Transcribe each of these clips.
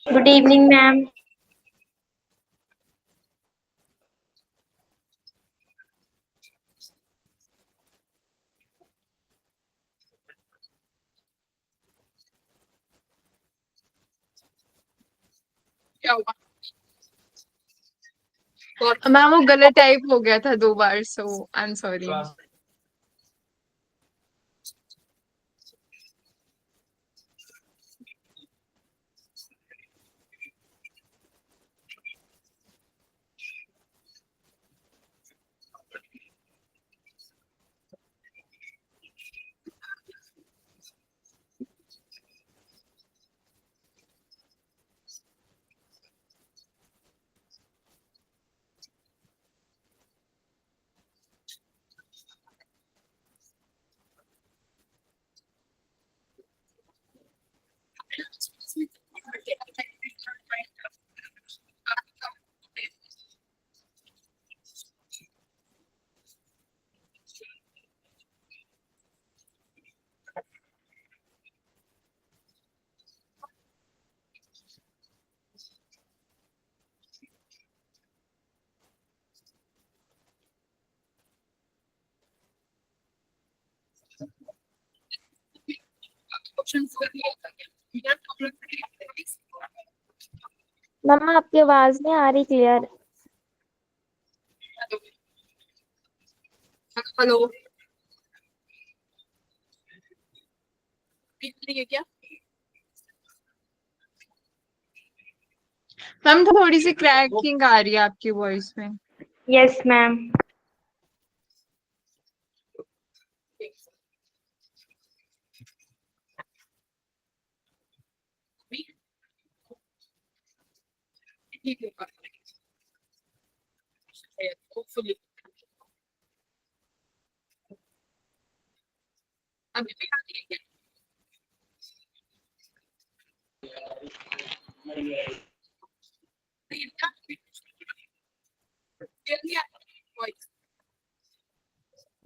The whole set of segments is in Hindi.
Good evening, ma'am. मैम वो गलत टाइप हो गया था 2 बार, सो आई एम सॉरी। मैम आपकी आवाज नहीं आ रही क्लियर। हेलो, क्या मैम थोड़ी सी क्रैकिंग आ रही है आपकी वॉइस में। Yes ma'am. ठीक है, होपफुली अभी भी आती है क्या?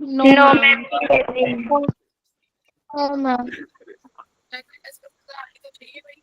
No no ma'am. मैम नहीं कर रही। हाँ मैम। तो चाहिए भाई।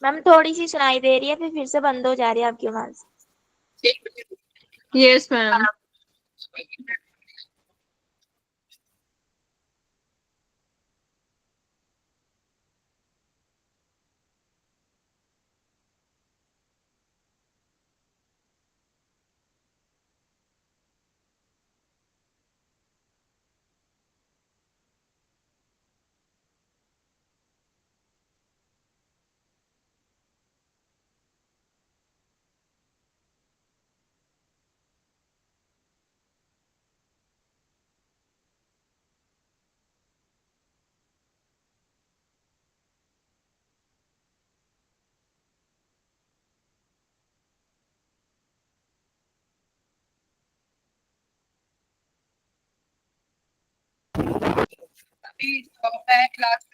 मैम थोड़ी सी सुनाई दे रही है फिर से बंद हो जा रही है आपकी आवाज। Yes ma'am. मैं क्लास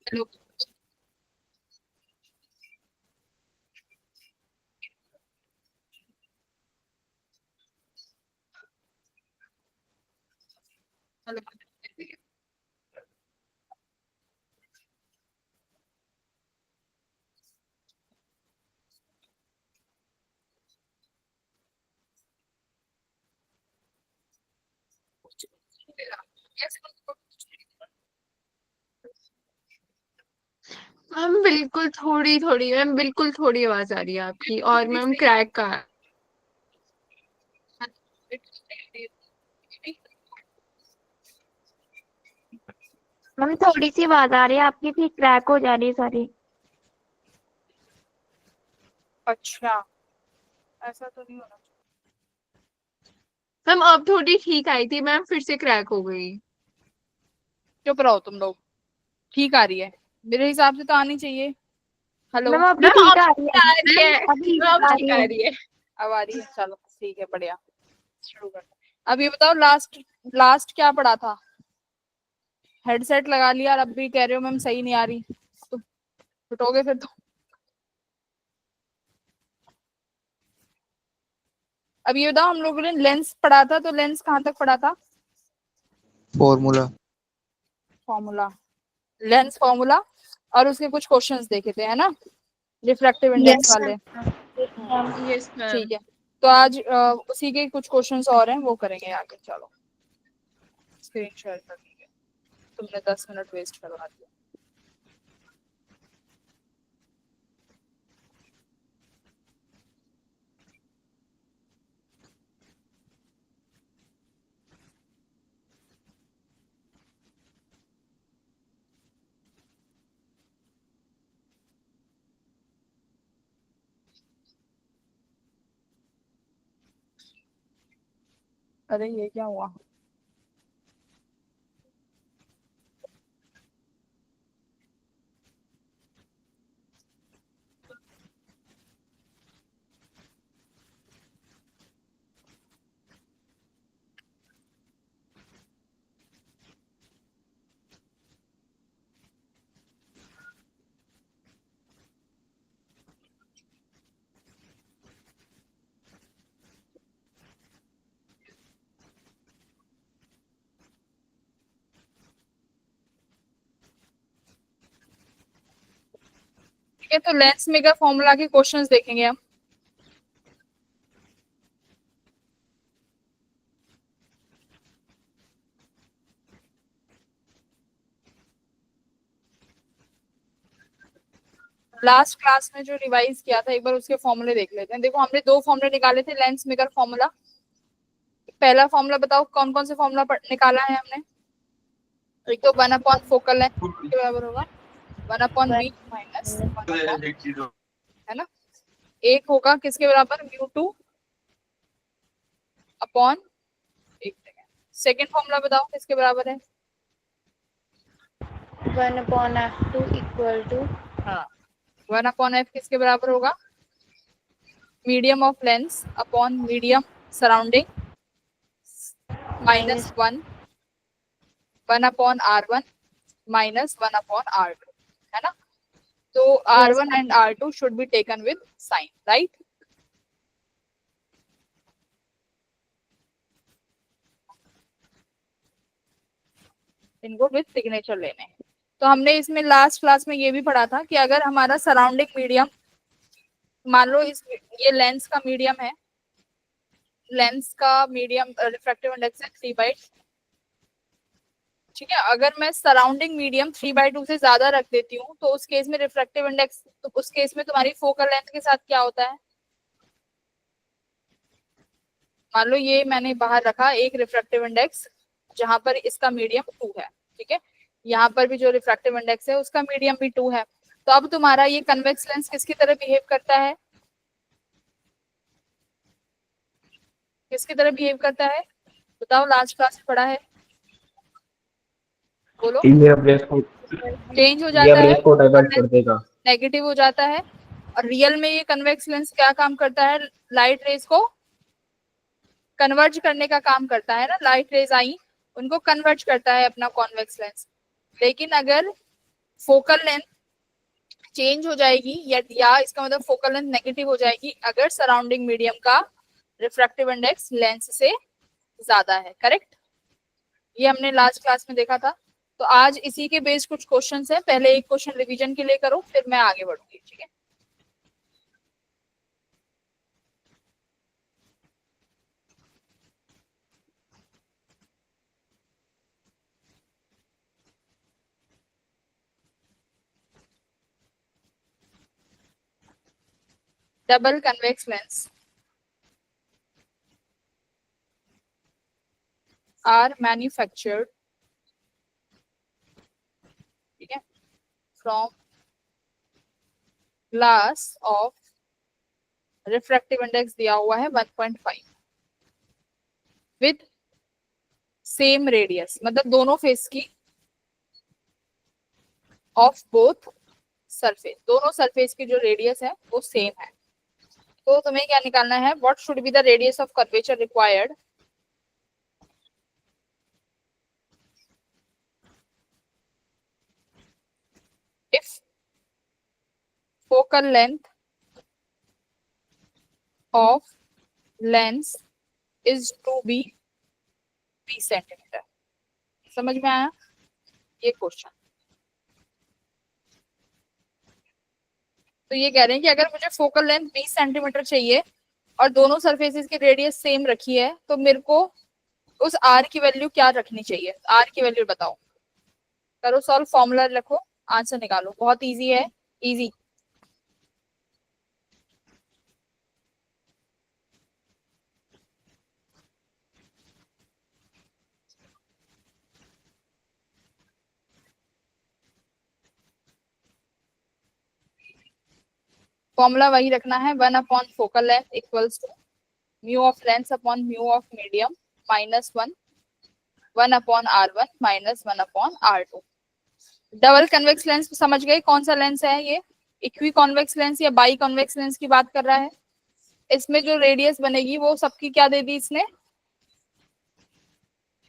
हेलो हेलो मैम बिल्कुल थोड़ी आवाज आ रही है आपकी और मैम क्रैक का मैम थोड़ी सी आवाज आ रही है आपकी, भी क्रैक हो जा रही है सारी। अच्छा ऐसा तो नहीं होना मैम। अब थोड़ी ठीक आई थी मैम, फिर से क्रैक हो गई। चुप रहो तुम लोग। ठीक आ रही है मेरे हिसाब से तो आनी चाहिए। हेलो मैम अभी मैम, ठीक अब आ रही ठीक है। आ रही है। अभी मैम अब आ ठीक रही आ है। रही है। अब आ रही है, चलो ठीक है, बढ़िया। शुरू कर। अब ये बताओ, लास्ट लास्ट क्या पढ़ा था? हेडसेट लगा लिया और अब भी कह रहे हो मैम सही नहीं आ रही, तो फटोगे फिर तो। अब ये बताओ, हम लोगों ने लेंस पढ़ा था, तो लेंस कहाँ तक पढ़ा था? फॉर्मूला। फॉर्मूला। लेंस फॉर्मूला और उसके कुछ क्वेश्चंस देखे थे, है ना, रिफ्रैक्टिव इंडेक्स यस वाले। मैम। Yes ma'am. ठीक है, तो आज उसी के कुछ क्वेश्चंस और हैं, वो करेंगे आगे। चलो स्क्रीन शेयर कर दीजिए। तुमने 10 मिनट वेस्ट करवा दिया। अरे ये क्या हुआ? ठीक है, तो लेंस मेकर फॉर्मूला के क्वेश्चंस देखेंगे हम। लास्ट क्लास में जो रिवाइज किया था, एक बार उसके फॉर्मूले देख लेते हैं। देखो, हमने 2 फॉर्मूले निकाले थे लेंस मेकर फॉर्मूला। पहला फॉर्मूला बताओ, कौन कौन से फॉर्मूला निकाला है हमने? एक तो 1 अपॉन फोकल लेंथ के बराबर होगा 1/v माइनस 1/, है ना। एक होगा किसके बराबर? μ2 अपॉन, एक सेकेंड, सेकेंड फॉर्मूला बताओ किसके बराबर है? 1/f2 इक्वल टू हाँ, 1/f किसके बराबर होगा? Medium of lens upon medium surrounding minus 1/r1 minus 1/r2, है ना? तो R1 and R2 should be taken with sign, right? इनको विद सिग्नेचर लेने हैं। तो हमने इसमें लास्ट क्लास में ये भी पढ़ा था कि अगर हमारा सराउंडिंग मीडियम, मान लो इस ये लेंस का मीडियम है, लेंस का मीडियम रिफ्रैक्टिव इंडेक्स है 3/2, ठीक है। अगर मैं सराउंडिंग मीडियम 3/2 से ज्यादा रख देती हूँ तो उस केस में रिफ्रैक्टिव इंडेक्स, तो उस केस में तुम्हारी फोकल लेंथ के साथ क्या होता है? मान लो ये मैंने बाहर रखा एक रिफ्रैक्टिव इंडेक्स जहां पर इसका मीडियम 2 है, ठीक है। यहाँ पर भी जो रिफ्रैक्टिव इंडेक्स है उसका मीडियम भी 2 है। तो अब तुम्हारा ये कन्वेक्स लेंस किसकी तरह बिहेव करता है? किसकी तरह बिहेव करता है बताओ, लास्ट क्लास में पढ़ा है, बोलो। चेंज हो जाता है, को डाइवर्ट कर देगा, नेगेटिव हो जाता है। और रियल में ये कन्वेक्स लेंस क्या काम करता है? लाइट रेज को कन्वर्ज करने का काम करता है ना, लाइट रेज आई उनको कन्वर्ज करता है अपना कॉन्वेक्स लेंस। लेकिन अगर फोकल लेंथ चेंज हो जाएगी या इसका मतलब फोकल लेंथ नेगेटिव हो जाएगी अगर सराउंडिंग मीडियम का रिफ्रैक्टिव इंडेक्स लेंस से ज्यादा है, करेक्ट? ये हमने लास्ट क्लास में देखा था। तो आज इसी के बेस्ड कुछ क्वेश्चंस हैं, पहले एक क्वेश्चन रिवीजन के लिए करो फिर मैं आगे बढ़ूंगी, ठीक है। Double convex lens are manufactured, ठीक है, from glass of refractive index दिया हुआ है 1.5 with same radius, मतलब दोनों फेस की ऑफ बोथ सरफेस, दोनों सरफेस की जो रेडियस है वो सेम है। तो तुम्हें क्या निकालना है? What should be the radius of curvature required if focal length of lens is to be 20 centimetre. समझ में आया ये क्वेश्चन? तो ये कह रहे हैं कि अगर मुझे फोकल लेंथ 20 सेंटीमीटर चाहिए और दोनों सरफेसेस की रेडियस सेम रखी है तो मेरे को उस आर की वैल्यू क्या रखनी चाहिए? आर की वैल्यू बताओ, करो सॉल्व, फॉर्मूला लिखो, आंसर निकालो, बहुत इजी है, इजी। फॉर्मूला वही रखना है, 1 focal length equals to mu of lens upon mu of medium minus 1/r1 minus 1/r2। Double convex lens समझ गए कौन सा लेंस है ये? इक्वी कॉन्वेक्स लेंस या बाई कॉन्वेक्स लेंस की बात कर रहा है। इसमें जो रेडियस बनेगी वो सबकी क्या दे दी इसने?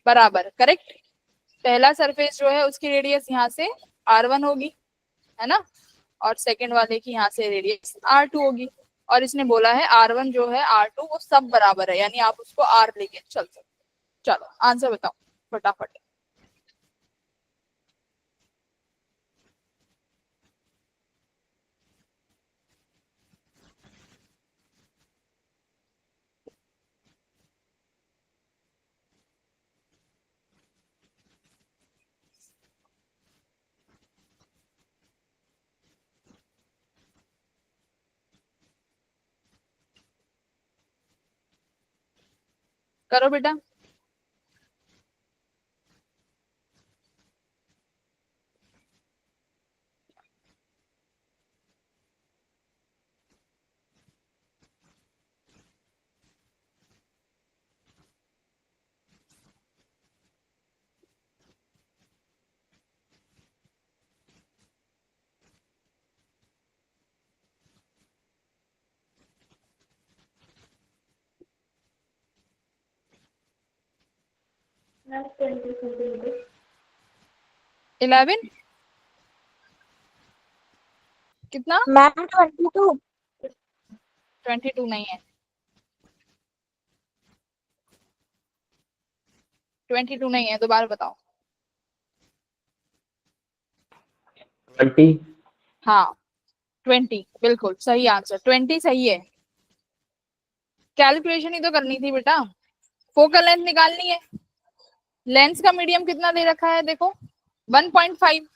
बराबर, करेक्ट। पहला सरफेस जो है उसकी रेडियस यहाँ से r1 होगी, है ना, और सेकंड वाले की यहाँ से रेडियस r2 होगी। और इसने बोला है r1 जो है r2 वो सब बराबर है, यानी आप उसको r लेके चल सकते। चलो आंसर बताओ फटाफट। करो बेटा। 11 कितना? मैम 22। 22 नहीं है, 22 नहीं है, दोबारा बताओ। 20। हाँ 20 बिल्कुल सही आंसर, 20 सही है। कैलकुलेशन ही तो करनी थी बेटा, फोकल लेंथ निकालनी है। लेंस का मीडियम कितना दे रखा है देखो 1.5,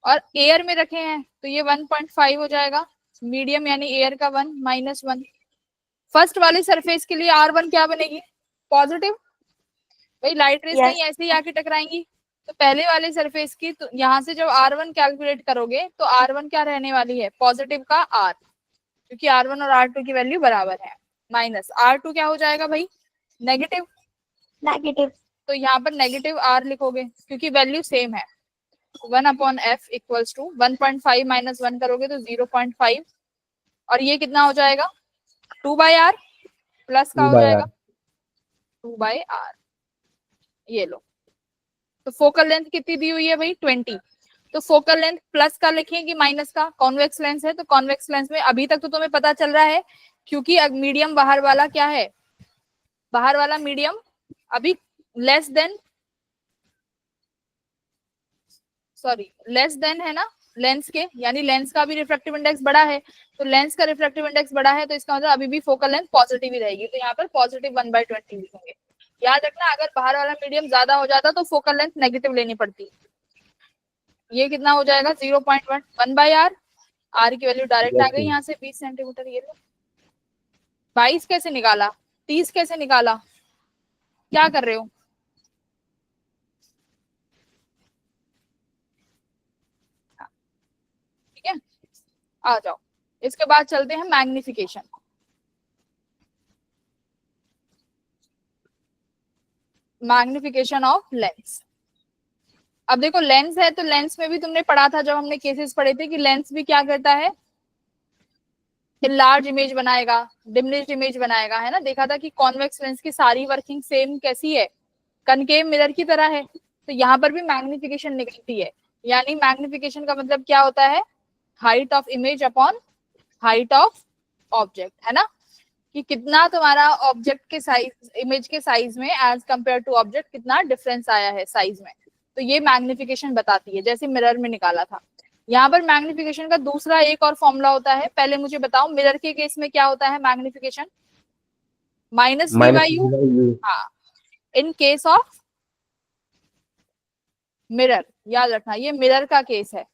और एयर में रखे हैं तो ये 1.5 हो जाएगा। मीडियम यानी एयर का 1 -1। फर्स्ट वाली सरफेस के लिए R1 क्या बनेगी? पॉजिटिव। भाई लाइट रेस Yes. कहीं ऐसे ही आके टकराएंगी, तो पहले वाले सरफेस की तो यहाँ से जब R1 कैलकुलेट करोगे तो R1 क्या रहने वाली है? पॉजिटिव का R, क्योंकि R1 और R2 की वैल्यू बराबर है। माइनस R2 क्या हो जाएगा भाई? नेगेटिव। नेगेटिव। तो यहाँ पर नेगेटिव R लिखोगे क्योंकि वैल्यू सेम है। 1/f इक्वल्स टू 1.5 - 1 करोगे तो 0.5, और ये कितना हो जाएगा? 2/r प्लस का हो जाएगा 2/r। ये लो, तो फोकल लेंथ कितनी दी हुई है भाई? 20। तो फोकल लेंथ प्लस का लिखें कि माइनस का? कॉन्वेक्स लेंस है तो कॉन्वेक्स लेंस में अभी तक तो तुम्हें पता चल रहा है, क्योंकि मीडियम बाहर वाला क्या है? बाहर वाला मीडियम अभी less than, sorry less than है ना लेंस के, यानी लेंस का भी रिफ्रैक्टिव इंडेक्स बड़ा है, तो लेंस का रिफ्रैक्टिव इंडेक्स बड़ा है तो इसका मतलब अभी भी फोकल लेंथ पॉजिटिव ही रहेगी, तो यहाँ पर पॉजिटिव 1/20 लिखेंगे। याद रखना अगर बाहर वाला मीडियम ज्यादा हो जाता तो फोकल लेंथ नेगेटिव लेनी पड़ती। ये कितना हो जाएगा? 0.1 1/r। आर की वैल्यू डायरेक्ट आ गई यहाँ से 20 सेंटीमीटर। ये लो, 22 कैसे निकाला? 30 कैसे निकाला? क्या कर रहे हो? ठीक है, आ जाओ। इसके बाद चलते हैं मैग्निफिकेशन। Magnification of lens. अब देखो लेंस है तो लेंस में भी तुमने पढ़ा था जब हमने केसेस पढ़े थे कि लेंस भी क्या करता है? लार्ज इमेज बनाएगा, डिमिनिश्ड इमेज बनाएगा, है ना। देखा था कि कॉन्वेक्स लेंस की सारी वर्किंग सेम कैसी है? कनकेव मिरर की तरह है। तो यहाँ पर भी मैग्निफिकेशन निकलती है, यानी मैग्निफिकेशन का मतलब क्या होता है? Height of image upon height of object, है ना, कि कितना तुम्हारा ऑब्जेक्ट के साइज, इमेज के साइज में एज कंपेयर टू ऑब्जेक्ट कितना डिफरेंस आया है साइज में। तो ये मैग्निफिकेशन बताती है, जैसे मिरर में निकाला था। यहाँ पर मैग्निफिकेशन का दूसरा एक और फॉर्मूला होता है। पहले मुझे बताओ मिरर के केस में क्या होता है मैग्निफिकेशन? -v/u। हाँ, इन केस ऑफ मिरर, याद रखना ये मिरर का केस है।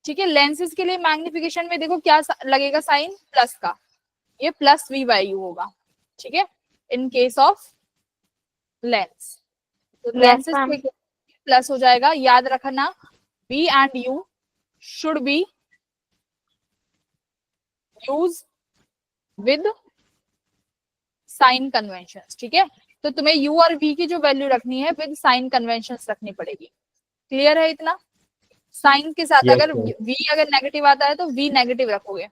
ठीक है, लेंसेज के लिए मैग्निफिकेशन में देखो क्या लगेगा साइन? प्लस का, ये +v/u होगा। ठीक है, इन केस ऑफ लेंस, तो लेंसेज के प्लस हो जाएगा। याद रखना v and u should be use with sign conventions. ठीक है, तो तुम्हें u और v की जो वैल्यू रखनी है विद साइन कन्वेंशंस रखनी पड़ेगी। क्लियर है इतना? साइन के साथ अगर v अगर नेगेटिव आता है तो v नेगेटिव रखोगे।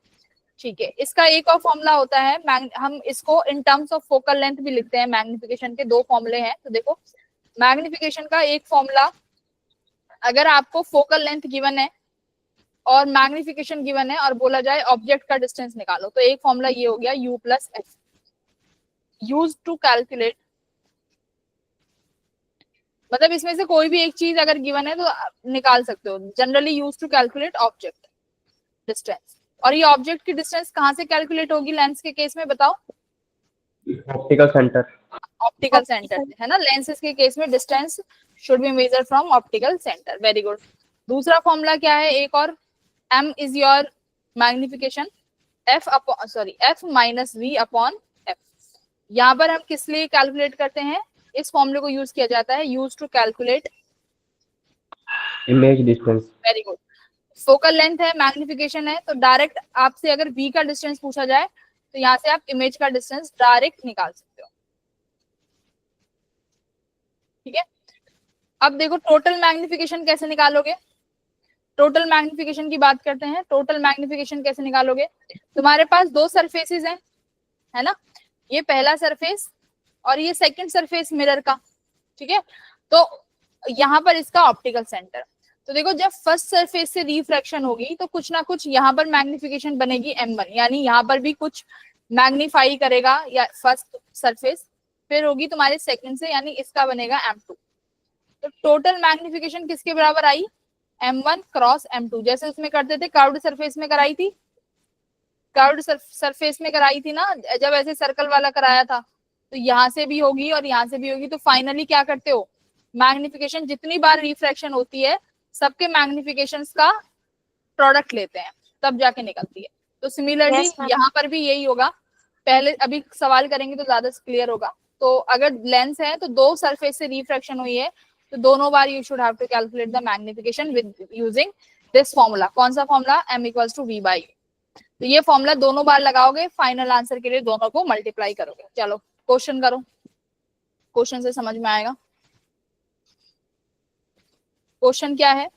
ठीक है, इसका एक और फॉर्मूला होता है, हम इसको in terms of focal length भी लिखते हैं। मैग्निफिकेशन के दो फॉर्मूले हैं, तो देखो मैग्निफिकेशन का एक फॉर्मूला, अगर आपको फोकल लेंथ गिवन है और मैग्निफिकेशन गिवन है और बोला जाए ऑब्जेक्ट का डिस्टेंस निकालो, तो एक फॉर्मूला ये हो गया u + f, use to calculate. मतलब इसमें से कोई भी एक चीज अगर गिवन है तो निकाल सकते हो। Generally use to calculate object distance. और ये ऑब्जेक्ट की डिस्टेंस कहाँ से कैलकुलेट होगी लेंस के केस में बताओ? Optical centre. ऑप्टिकल सेंटर है ना, लेंसेज के केस में distance should be measure from optical centre. Very good. दूसरा फॉर्मूला क्या है एक और? m is your magnification, f -v/f। यहाँ पर हम किस लिए कैलकुलेट करते हैं? इस फॉर्मूले को यूज किया जाता है use to calculate image distance. Very good. Focal length है, मैग्निफिकेशन है, तो डायरेक्ट आपसे अगर v का डिस्टेंस पूछा जाए तो यहाँ से आप इमेज का डिस्टेंस डायरेक्ट निकाल सकते हो। ठीक है, अब देखो टोटल मैग्निफिकेशन कैसे निकालोगे? टोटल मैग्निफिकेशन की बात करते हैं। टोटल मैग्निफिकेशन कैसे निकालोगे? तुम्हारे पास दो सरफेसेस हैं, है ना, ये पहला सरफेस और ये सेकंड सरफेस मिरर का। ठीक ठीक है। तो यहाँ पर इसका ऑप्टिकल सेंटर, तो देखो जब फर्स्ट सरफेस से रिफ्रैक्शन होगी तो कुछ ना कुछ यहाँ पर मैग्निफिकेशन बनेगी m1, यानी यहाँ पर भी कुछ मैग्नीफाई करेगा या फर्स्ट सरफेस, फिर होगी तुम्हारे सेकंड से, यानी इसका बनेगा m2। तो टोटल मैग्निफिकेशन किसके बराबर आई, m1 क्रॉस m2, जैसे उसमें करते थे कर्व्ड सरफेस में कराई थी, कर्व्ड सरफेस में कराई थी ना, जब ऐसे सर्कल वाला कराया था, तो यहाँ से भी होगी और यहाँ से भी होगी। तो फाइनली क्या करते हो, मैग्निफिकेशन जितनी बार रिफ्रैक्शन होती है सबके मैग्निफिकेशंस का प्रोडक्ट लेते हैं, तब जाके निकलती है। तो सिमिलरली Yes, ma'am. यहाँ पर भी यही होगा। पहले अभी सवाल करेंगे तो ज्यादा क्लियर होगा। तो अगर लेंस है तो दो सरफेस से रिफ्रैक्शन हुई है, तो दोनों बार you should have to calculate the magnification with using this formula. कौन सा formula, m equals to v by u। तो ये फॉर्मूला दोनों बार लगाओगे, फाइनल आंसर के लिए दोनों को मल्टीप्लाई करोगे। चलो क्वेश्चन करो, क्वेश्चन से समझ में आएगा। क्वेश्चन क्या है,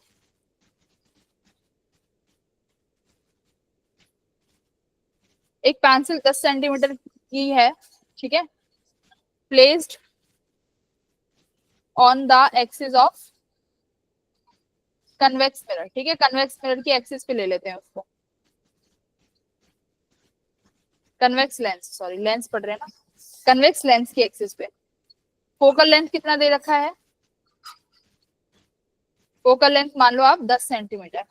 एक पेंसिल 10 सेंटीमीटर की है, ठीक है, placed on the axis of convex mirror, ठीक है, कन्वेक्स मिरर की एक्सिस पे ले लेते हैं उसको, कन्वेक्स लेंस, सॉरी लेंस पढ़ रहे हैं ना, कन्वेक्स लेंस की एक्सिस पे। फोकल लेंथ कितना दे रखा है, फोकल लेंथ मान लो आप 10 सेंटीमीटर,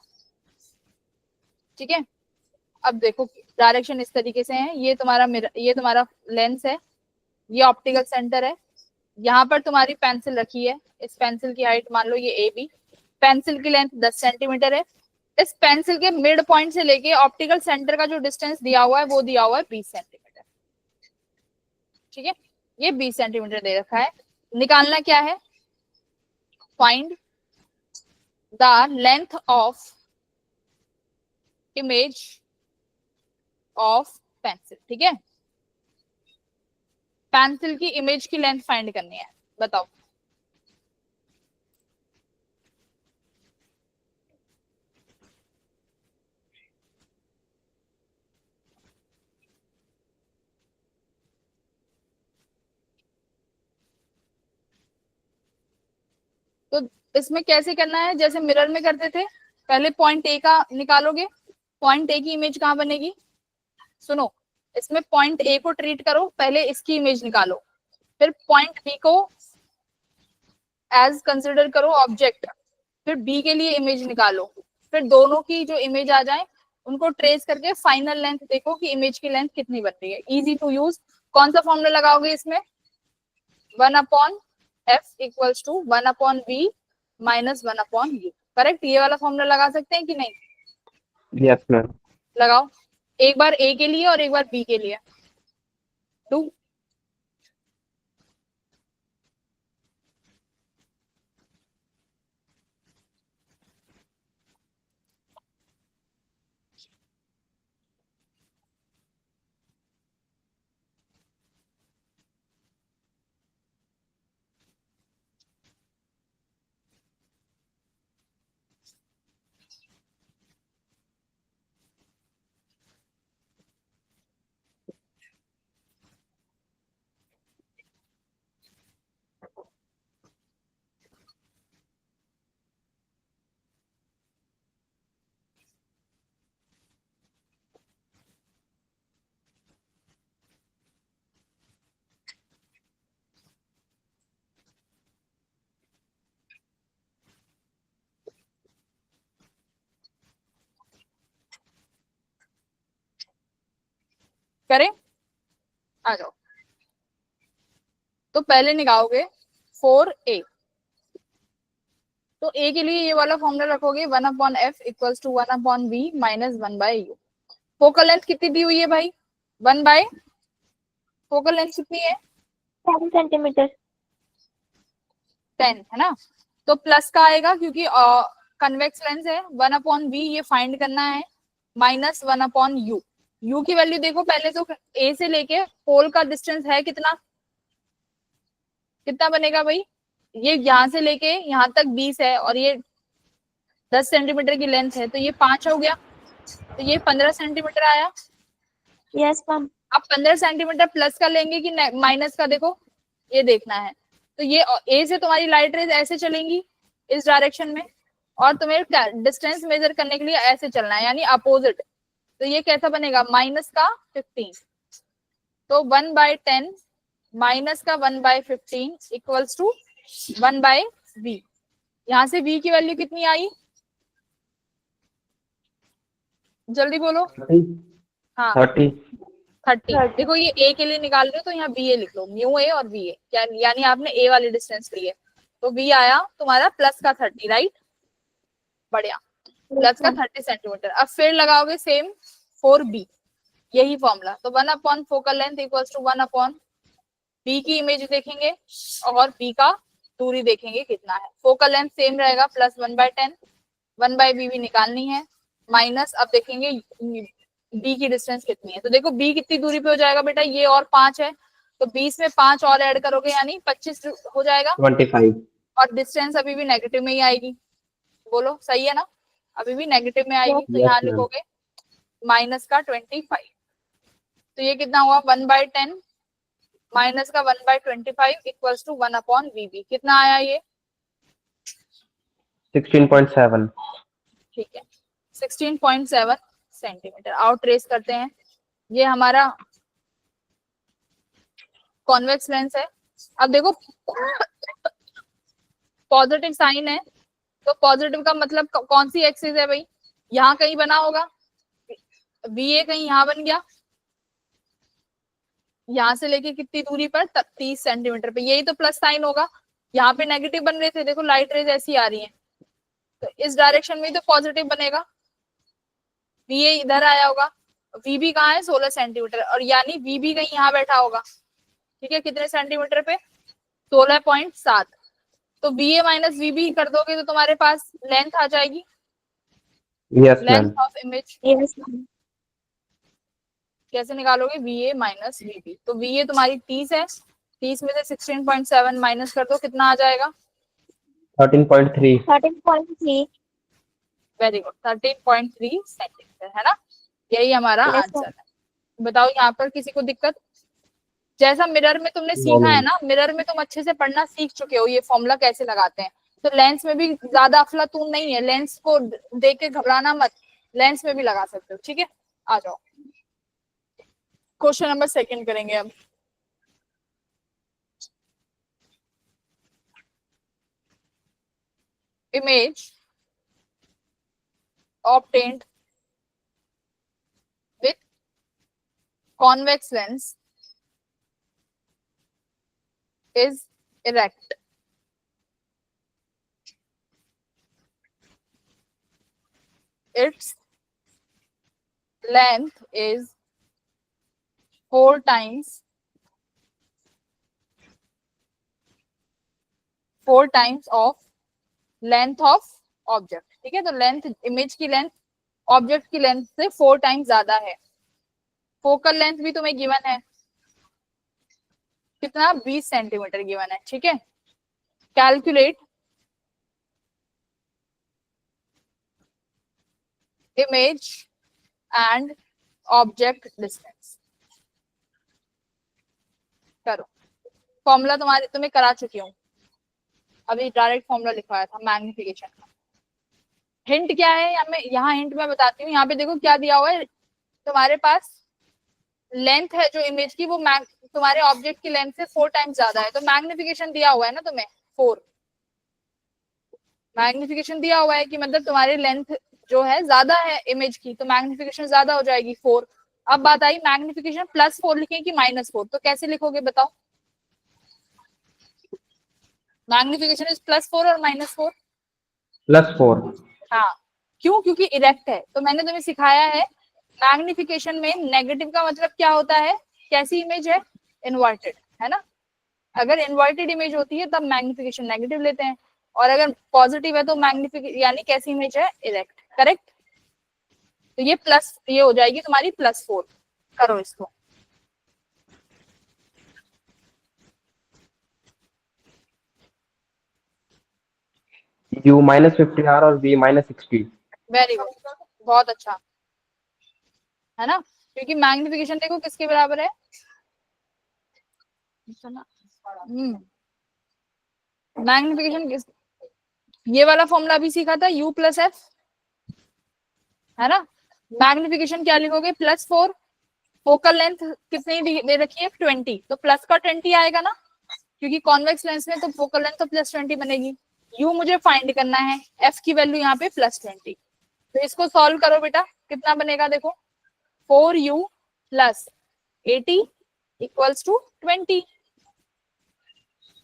ठीक है। अब देखो डायरेक्शन इस तरीके से है, ये तुम्हारा मिरर, ये तुम्हारा लेंस है, ये ऑप्टिकल सेंटर है, यहाँ पर तुम्हारी पेंसिल रखी है, इस पेंसिल की हाइट मान लो ये ए बी, पेंसिल की लेंथ 10 सेंटीमीटर है। इस पेंसिल के मिड पॉइंट से लेके ऑप्टिकल सेंटर का जो डिस्टेंस दिया हुआ है वो दिया हुआ है 20 सेंटीमीटर, ठीक है, ये 20 सेंटीमीटर दे रखा है। निकालना क्या है, find the length of image of pencil, ठीक है, पेंसिल की इमेज की लेंथ फाइंड करनी है, बताओ। तो इसमें कैसे करना है, जैसे मिरर में करते थे, पहले पॉइंट ए का निकालोगे, पॉइंट ए की इमेज कहाँ बनेगी, सुनो, इसमें पॉइंट ए को ट्रीट करो, पहले इसकी इमेज निकालो, फिर पॉइंट बी को एज कंसिडर करो ऑब्जेक्ट, फिर बी के लिए इमेज निकालो, फिर दोनों की जो इमेज आ जाए उनको ट्रेस करके फाइनल लेंथ देखो कि इमेज की लेंथ कितनी बन रही है। Easy to use. कौन सा फॉर्मूला लगाओगे इसमें, 1/f equals to 1/v minus 1/u, correct. ये वाला फॉर्मूला लगा सकते हैं कि नहीं, यस मैम। लगाओ, एक बार ए के लिए और एक बार बी के लिए। डू करें, आ जाओ। तो पहले निकालोगे 4a, तो a के लिए ये वाला फॉर्मूला रखोगे 1/f equals to 1/v minus 1/u। Focal length कितनी दी हुई है भाई, 1/, फोकल लेंथ कितनी है 10 सेंटीमीटर। 10 है ना, तो प्लस का आएगा क्योंकि कन्वेक्स लेंस है, 1/v ये फाइंड करना है, माइनस 1/u। u की वैल्यू देखो पहले तो, a से लेके होल का डिस्टेंस है कितना, कितना बनेगा भाई, ये यहाँ से लेके यहाँ तक 20 है और ये 10 सेंटीमीटर की लेंथ है, तो ये 5 हो गया, तो ये 15 सेंटीमीटर आया। Yes ma'am. अब 15 सेंटीमीटर प्लस का लेंगे कि माइनस का, देखो ये देखना है। तो ये ए से तुम्हारी लाइट रेज ऐसे चलेंगी इस डायरेक्शन में, और तुम्हें डिस्टेंस मेजर करने के लिए ऐसे चलना है, यानी अपोजिट। तो ये कैसा बनेगा, माइनस का 15, तो 1/10 माइनस का 1/15 इक्वल्स टू 1/v। यहां से v की वैल्यू कितनी आई, जल्दी बोलो। 30 हाँ 30 30। देखो ये a के लिए निकाल रहे हो तो यहाँ ba लिख लो, म्यू a और va, यानी आपने a वाली डिस्टेंस ली है, तो v आया तुम्हारा प्लस का 30, राइट, बढ़िया, प्लस का 30 सेंटीमीटर। अब फिर लगाओगे सेम फॉर b, यही फॉर्मूला, तो 1/4 focal length equals to 1/, b की इमेज देखेंगे और b का दूरी देखेंगे कितना है। फोकल लेंथ सेम रहेगा प्लस 1/10, 1/b भी निकालनी है, माइनस अब देखेंगे b की डिस्टेंस कितनी है। तो देखो b कितनी दूरी पे हो जाएगा बेटा, ये और 5 है, तो 20 में 5 और ऐड करोगे यानी 25 हो जाएगा, 25 और डिस्टेंस अभी भी नेगेटिव में ही आएगी। बोलो सही है ना, अभी भी नेगेटिव में आएगी, तो Yes, यहाँ ma'am. लिखोगे माइनस का 25। तो ये कितना हुआ, 1/10 माइनस का 1/25 इक्वल्स टू 1/vb। कितना आया ये, 16.7 ठीक है, 16.7 सेंटीमीटर। आउट ट्रेस करते हैं, ये हमारा कॉन्वेक्स लेंस है। अब देखो पॉजिटिव साइन है, तो पॉजिटिव का मतलब कौन सी एक्सिस है भाई, यहाँ कहीं बना होगा, VA कहीं यहाँ बन गया, यहाँ से लेके कितनी दूरी पर, 30 सेंटीमीटर पे, यही तो प्लस साइन होगा। यहाँ पे नेगेटिव बन रहे थे, देखो लाइट रेज ऐसी आ रही है, तो इस डायरेक्शन में तो पॉजिटिव बनेगा, VA इधर आया होगा, VB कहाँ है 16 सेंटीमीटर, और यानी VB कहीं यहाँ बैठा होगा, ठीक है, कितने सेंटीमीटर पे, 16.7। तो VA माइनस VB कर दोगे तो तुम्हारे पास लेंथ आ जाएगी, Yes, ma'am. Length of image yes कैसे निकालोगे, VA माइनस VB। तो VA तुम्हारी 30 है, 30 में से 16.7 माइनस कर दो, कितना आ जाएगा, 13.3 13.3 वेरी गुड, 13.3 सेंटीमीटर, है ना, यही हमारा Yes, आंसर है। बताओ यहाँ पर किसी को दिक्कत, जैसा मिरर में तुमने सीखा है ना, मिरर में तुम अच्छे से पढ़ना सीख चुके हो ये फॉर्मूला कैसे लगाते हैं, तो लेंस में भी ज्यादा अफलातून नहीं है, लेंस को देख के घबराना मत, लेंस में भी लगा सकते हो, ठीक है। आ जाओ क्वेश्चन नंबर 2 करेंगे अब। Image obtained with convex lens is erect. Its length is 4 times of length of object, ठीक है, तो लेंथ, इमेज की लेंथ ऑब्जेक्ट की लेंथ से 4 टाइम्स ज्यादा है। फोकल लेंथ भी तुम्हें गिवन है, कितना, 20 सेंटीमीटर गिवन है, ठीक है। Calculate image and object distance, करो। फॉर्मूला तुम्हें करा चुकी हूँ, अभी डायरेक्ट फॉर्मूला लिखवाया था मैग्निफिकेशन का। हिंट क्या है, यहाँ हिंट मैं बताती हूँ, यहाँ पे देखो क्या दिया हुआ है, तुम्हारे पास लेंथ है जो इमेज की, वो तुम्हारे ऑब्जेक्ट की लेंथ से 4 टाइम्स ज्यादा है, तो मैग्निफिकेशन दिया हुआ है ना तुम्हें 4, मैग्निफिकेशन दिया हुआ है कि मतलब तुम्हारी लेंथ जो है ज्यादा है इमेज की, तो मैग्निफिकेशन ज्यादा हो जाएगी 4। अब बात आई मैग्निफिकेशन +4 लिखें कि -4, तो कैसे लिखोगे बताओ, मैग्निफिकेशन इज +4 और -4, +4 हाँ, क्यों, क्योंकि इरेक्ट है। तो मैंने तुम्हें सिखाया है मैग्निफिकेशन में नेगेटिव का मतलब क्या होता है, कैसी इमेज है, इन्वर्टेड, है ना, अगर इन्वर्टेड इमेज होती है तब मैग्निफिकेशन नेगेटिव लेते हैं, और अगर पॉजिटिव है तो मैग्निफिकेशन यानी कैसी इमेज है, इरेक्ट, करेक्ट। तो ये हो जाएगी तुम्हारी +4, करो इसको। U -50R और V -60 वेरी गुड, बहुत अच्छा, है ना, क्योंकि मैग्निफिकेशन देखो किसके बराबर है, मैग्निफिकेशन किस, ये वाला फॉर्मूला अभी सीखा था, u प्लस एफ, है ना। मैग्निफिकेशन क्या लिखोगे, +4, फोकल लेंथ कितनी दे रखी है 20, तो प्लस का 20 आएगा ना, क्योंकि कॉन्वेक्स लेंस में तो फोकल लेंथ तो +20 बनेगी। u मुझे फाइंड करना है, f की वैल्यू यहाँ पे +20, तो इसको सॉल्व करो बेटा, कितना बनेगा देखो, 4u + 80 = 20,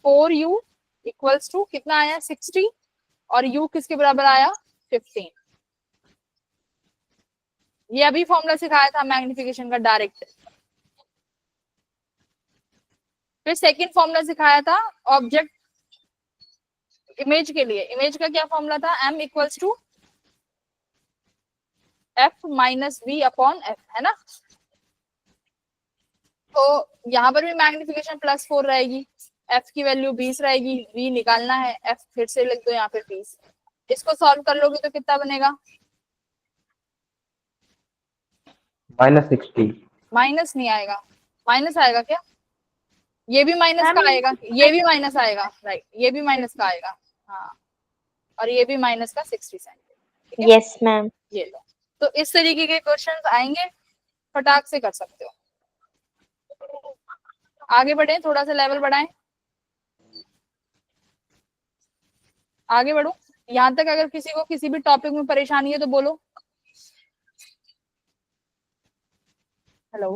4u = कितना आया 60, और u किसके बराबर आया 15। ये अभी फॉर्मूला सिखाया था मैग्निफिकेशन का डायरेक्ट। फिर सेकंड फॉर्मूला सिखाया था ऑब्जेक्ट इमेज के लिए। इमेज का क्या फॉर्मूला था, m = f - v/f, है ना। तो यहाँ पर भी मैग्निफिकेशन +4 रहेगी, f की वैल्यू 20 रहेगी, v निकालना है, f फिर से लिख दो यहाँ पे 20। इसको सॉल्व कर लोगे तो कितना बनेगा, -60। माइनस नहीं आएगा, माइनस आएगा क्या, ये भी माइनस का आएगा, ये भी माइनस आएगा, राइट, ये भी माइनस का आएगा, हाँ, और ये भी माइनस का 60 सेंटीमीटर। Yes ma'am. ये लो, तो इस तरीके के क्वेश्चंस आएंगे, फटाक से कर सकते हो। आगे बढ़े, थोड़ा सा लेवल बढ़ाएं, आगे बढ़ो। यहाँ तक अगर किसी को किसी भी टॉपिक में परेशानी है तो बोलो। हेलो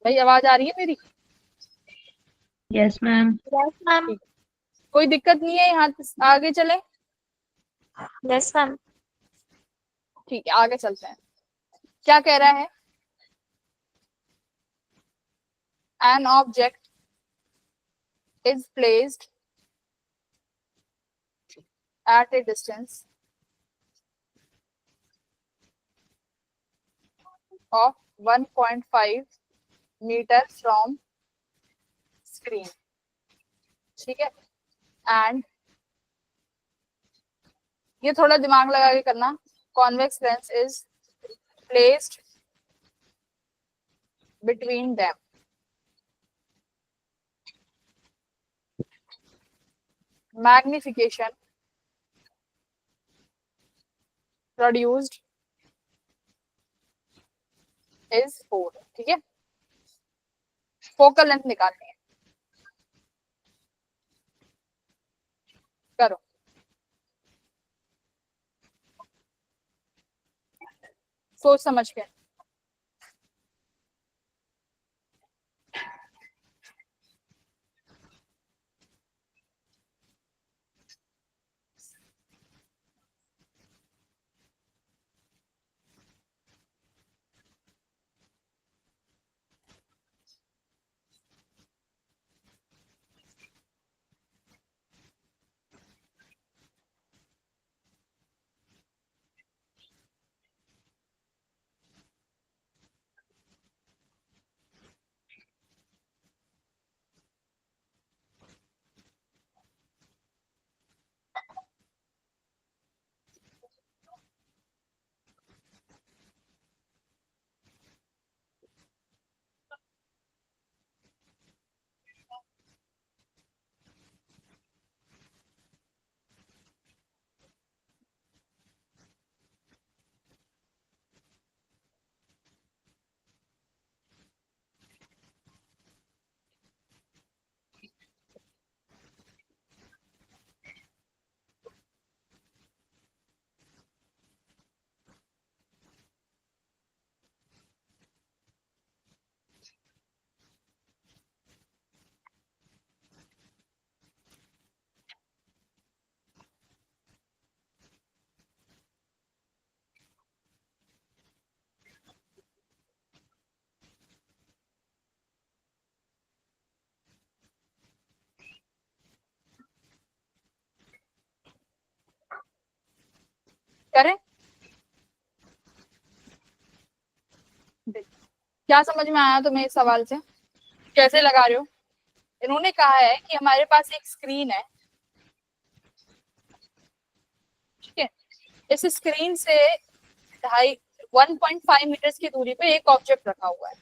भाई, आवाज आ रही है मेरी? Yes ma'am. Yes ma'am. कोई दिक्कत नहीं है, यहाँ आगे चले? Yes ma'am. ठीक है, आगे चलते हैं। क्या कह रहा है, an object is placed at a distance of 1.5 meter from screen, ठीक है, and ये थोड़ा दिमाग लगा के करना, convex lens is placed between them, magnification produced is 4, ठीक है। फोकल लेंथ निकालनी है, करो। सोच समझ के। करें, क्या समझ में आया तुम्हें इस सवाल से, कैसे लगा रहे हो? इन्होंने कहा है कि हमारे पास एक स्क्रीन है, ठीक है, इस स्क्रीन से 1.5 मीटर की दूरी पे एक ऑब्जेक्ट रखा हुआ है,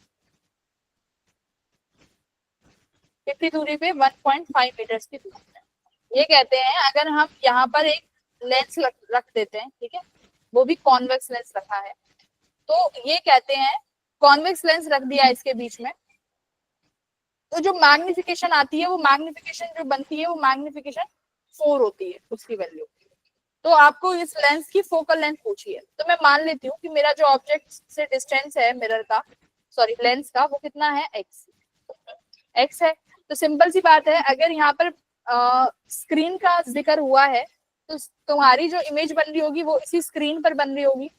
कितनी दूरी पे 1.5 मीटर्स की दूरी पे। ये कहते हैं अगर हम यहाँ पर एक लेंस रख देते हैं, ठीक है, वो भी कॉन्वेक्स लेंस रखा है, तो ये कहते हैं कॉन्वेक्स लेंस रख दिया इसके बीच में, तो जो मैग्निफिकेशन आती है वो मैग्निफिकेशन जो बनती है वो मैग्निफिकेशन 4 होती है उसकी वैल्यू। तो आपको इस लेंस की फोकल लेंथ पूछी है, तो मैं मान लेती हूँ कि मेरा जो ऑब्जेक्ट से डिस्टेंस है मिरर का, सॉरी लेंस का, वो कितना है x है। तो सिंपल सी बात है, अगर यहाँ पर स्क्रीन का जिक्र हुआ है तो तुम्हारी जो इमेज बन रही होगी वो इसी स्क्रीन पर बन रही होगी,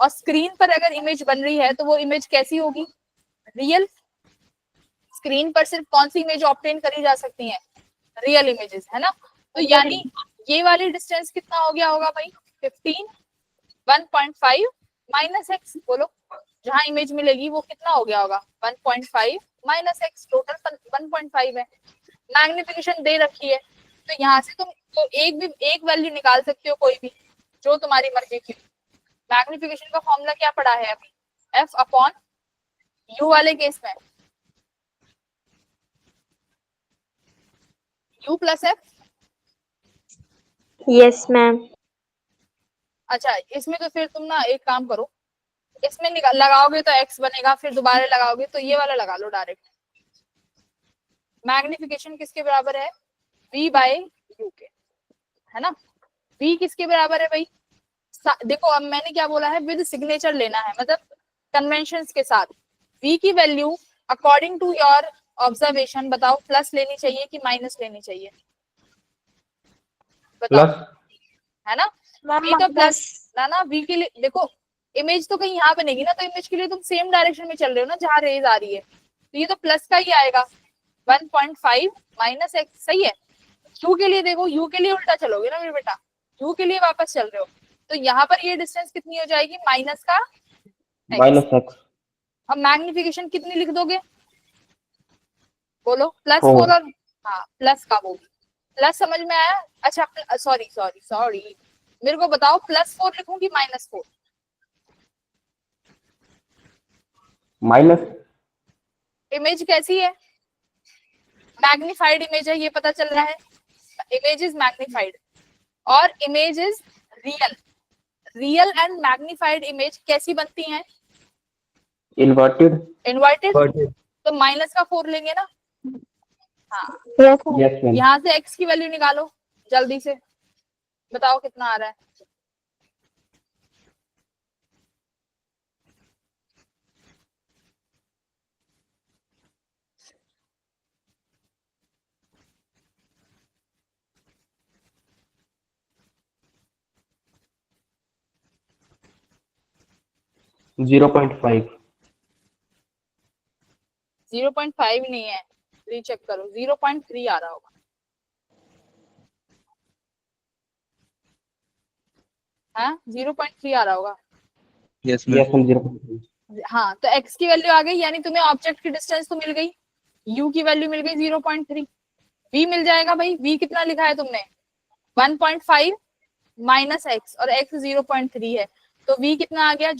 और स्क्रीन पर अगर इमेज बन रही है तो वो इमेज कैसी होगी, रियल। स्क्रीन पर सिर्फ कौन सी इमेज ऑब्टेन करी जा सकती है, रियल इमेजेस, है ना। तो यानी ये वाली डिस्टेंस कितना हो गया होगा भाई, 15, 1.5 माइनस एक्स, बोलो जहां इमेज मिलेगी वो कितना हो गया होगा, 1.5 माइनस एक्स, टोटल 1.5 है। मैग्निफिकेशन दे रखी है, तो यहाँ से तुम तो एक वैल्यू निकाल सकते हो कोई भी जो तुम्हारी मर्जी की। मैग्निफिकेशन का फॉर्मूला क्या पड़ा है अभी, एफ अपॉन यू वाले केस में you plus F. Yes ma'am. अच्छा, इसमें तो फिर तुम ना एक काम करो, इसमें लगाओगे तो x बनेगा, फिर दोबारा लगाओगे तो ये वाला लगा लो डायरेक्ट। मैग्निफिकेशन किसके बराबर है, v बाय यू के, है ना। v किसके बराबर है भाई, देखो अब मैंने क्या बोला है, विद सिग्नेचर लेना है, मतलब कन्वेंशंस के साथ। v की value according to your observation बताओ, प्लस लेनी चाहिए कि माइनस लेनी चाहिए, बताओ, प्लस, है ना। v तो प्लस ना v के लिए देखो इमेज तो कहीं यहाँ बनेगी ना, तो इमेज के लिए तुम सेम डायरेक्शन में चल रहे हो ना जहाँ रेज आ रही है, तो ये तो प्लस का ही आएगा, 1.5 माइनस एक्स, सही है। यू के लिए देखो, यू के लिए उल्टा चलोगे ना मेरे बेटा, यू के लिए वापस चल रहे हो, तो यहाँ पर ये डिस्टेंस कितनी हो जाएगी, माइनस का माइनस एक्स, अब मैग्निफिकेशन कितनी लिख दोगे, बोलो, प्लस 4, 4 और हाँ प्लस का वो भी, प्लस समझ में आया। अच्छा सॉरी सॉरी सॉरी, मेरे को बताओ +4 लिखूं कि -4, माइनस, इमेज कैसी है, मैग्नीफाइड इमेज है, ये पता चल रहा है, इमेज इज मैग्नीफाइड और image is real. Real and magnified image कैसी बनती हैं, इन्वर्टेड, इन्वर्टेड, तो माइनस का 4 लेंगे ना। हाँ, यस मैम, यहाँ से x की वैल्यू निकालो जल्दी से, बताओ कितना आ रहा है, जीरो पॉइंट 0.5 नहीं है, रीचेक करो, 0.3 आ रहा होगा, हाँ 0.3 आ रहा होगा। Yes yes ma'am. मैम, 0.3, हाँ, तो x की वैल्यू आ गई, यानी तुम्हें ऑब्जेक्ट की डिस्टेंस तो मिल गई, u की वैल्यू मिल गई 0.3, v मिल जाएगा भाई, v कितना लिखा है तुमने 1.5 माइनस एक्स, और x 0.3 है, तो v कितना आ गया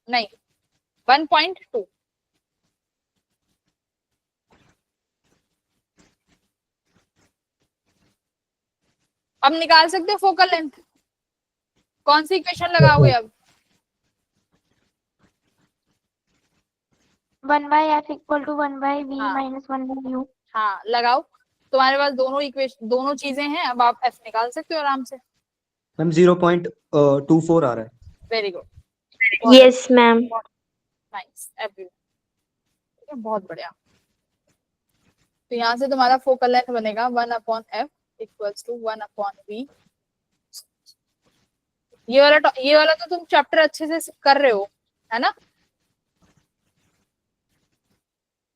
नहीं 1.2। अब निकाल सकते हो फोकल लेंथ, कौन सी इक्वेशन लगाओगे अब, 1/f इक्वल टू 1/v हाँ। Minus 1/u। हाँ लगाओ, तुम्हारे पास दोनों इक्वेशन, दोनों चीजें हैं, अब आप f निकाल सकते हो आराम से। मैम 0.24 आ रहा है। Very good, yes ma'am. Nice, everyone, बहुत बढ़िया। तो यहाँ से तुम्हारा फोकल लेंथ बनेगा 1/f इक्वल्स टू 1/v। ये वाला तो तुम चैप्टर अच्छे से कर रहे हो, है ना,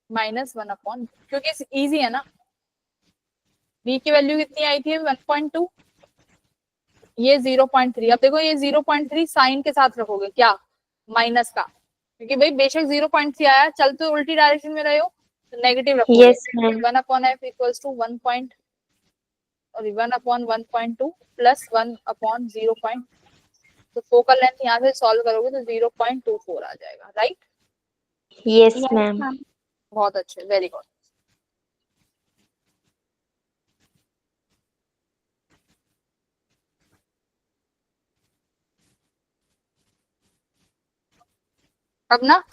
-1/, क्योंकि इजी है ना। v की वैल्यू कितनी आई थी 1.2, ये 0.3, अब देखो ये 0.3 साइन के साथ रखोगे क्या, माइनस का, क्योंकि भाई बेशक 0.3 आया, चल तो उल्टी डायरेक्शन में रहे हो, तो नेगेटिव रखोगे। Yes ma'am. 1/f equals to 1/1.2 plus 1/0. तो फोकल लेंथ यहाँ से सॉल्व करोगे तो 0.24 आ जाएगा, राइट। Yes ma'am. बहुत अच्छे, वेरी गुड। अब ना,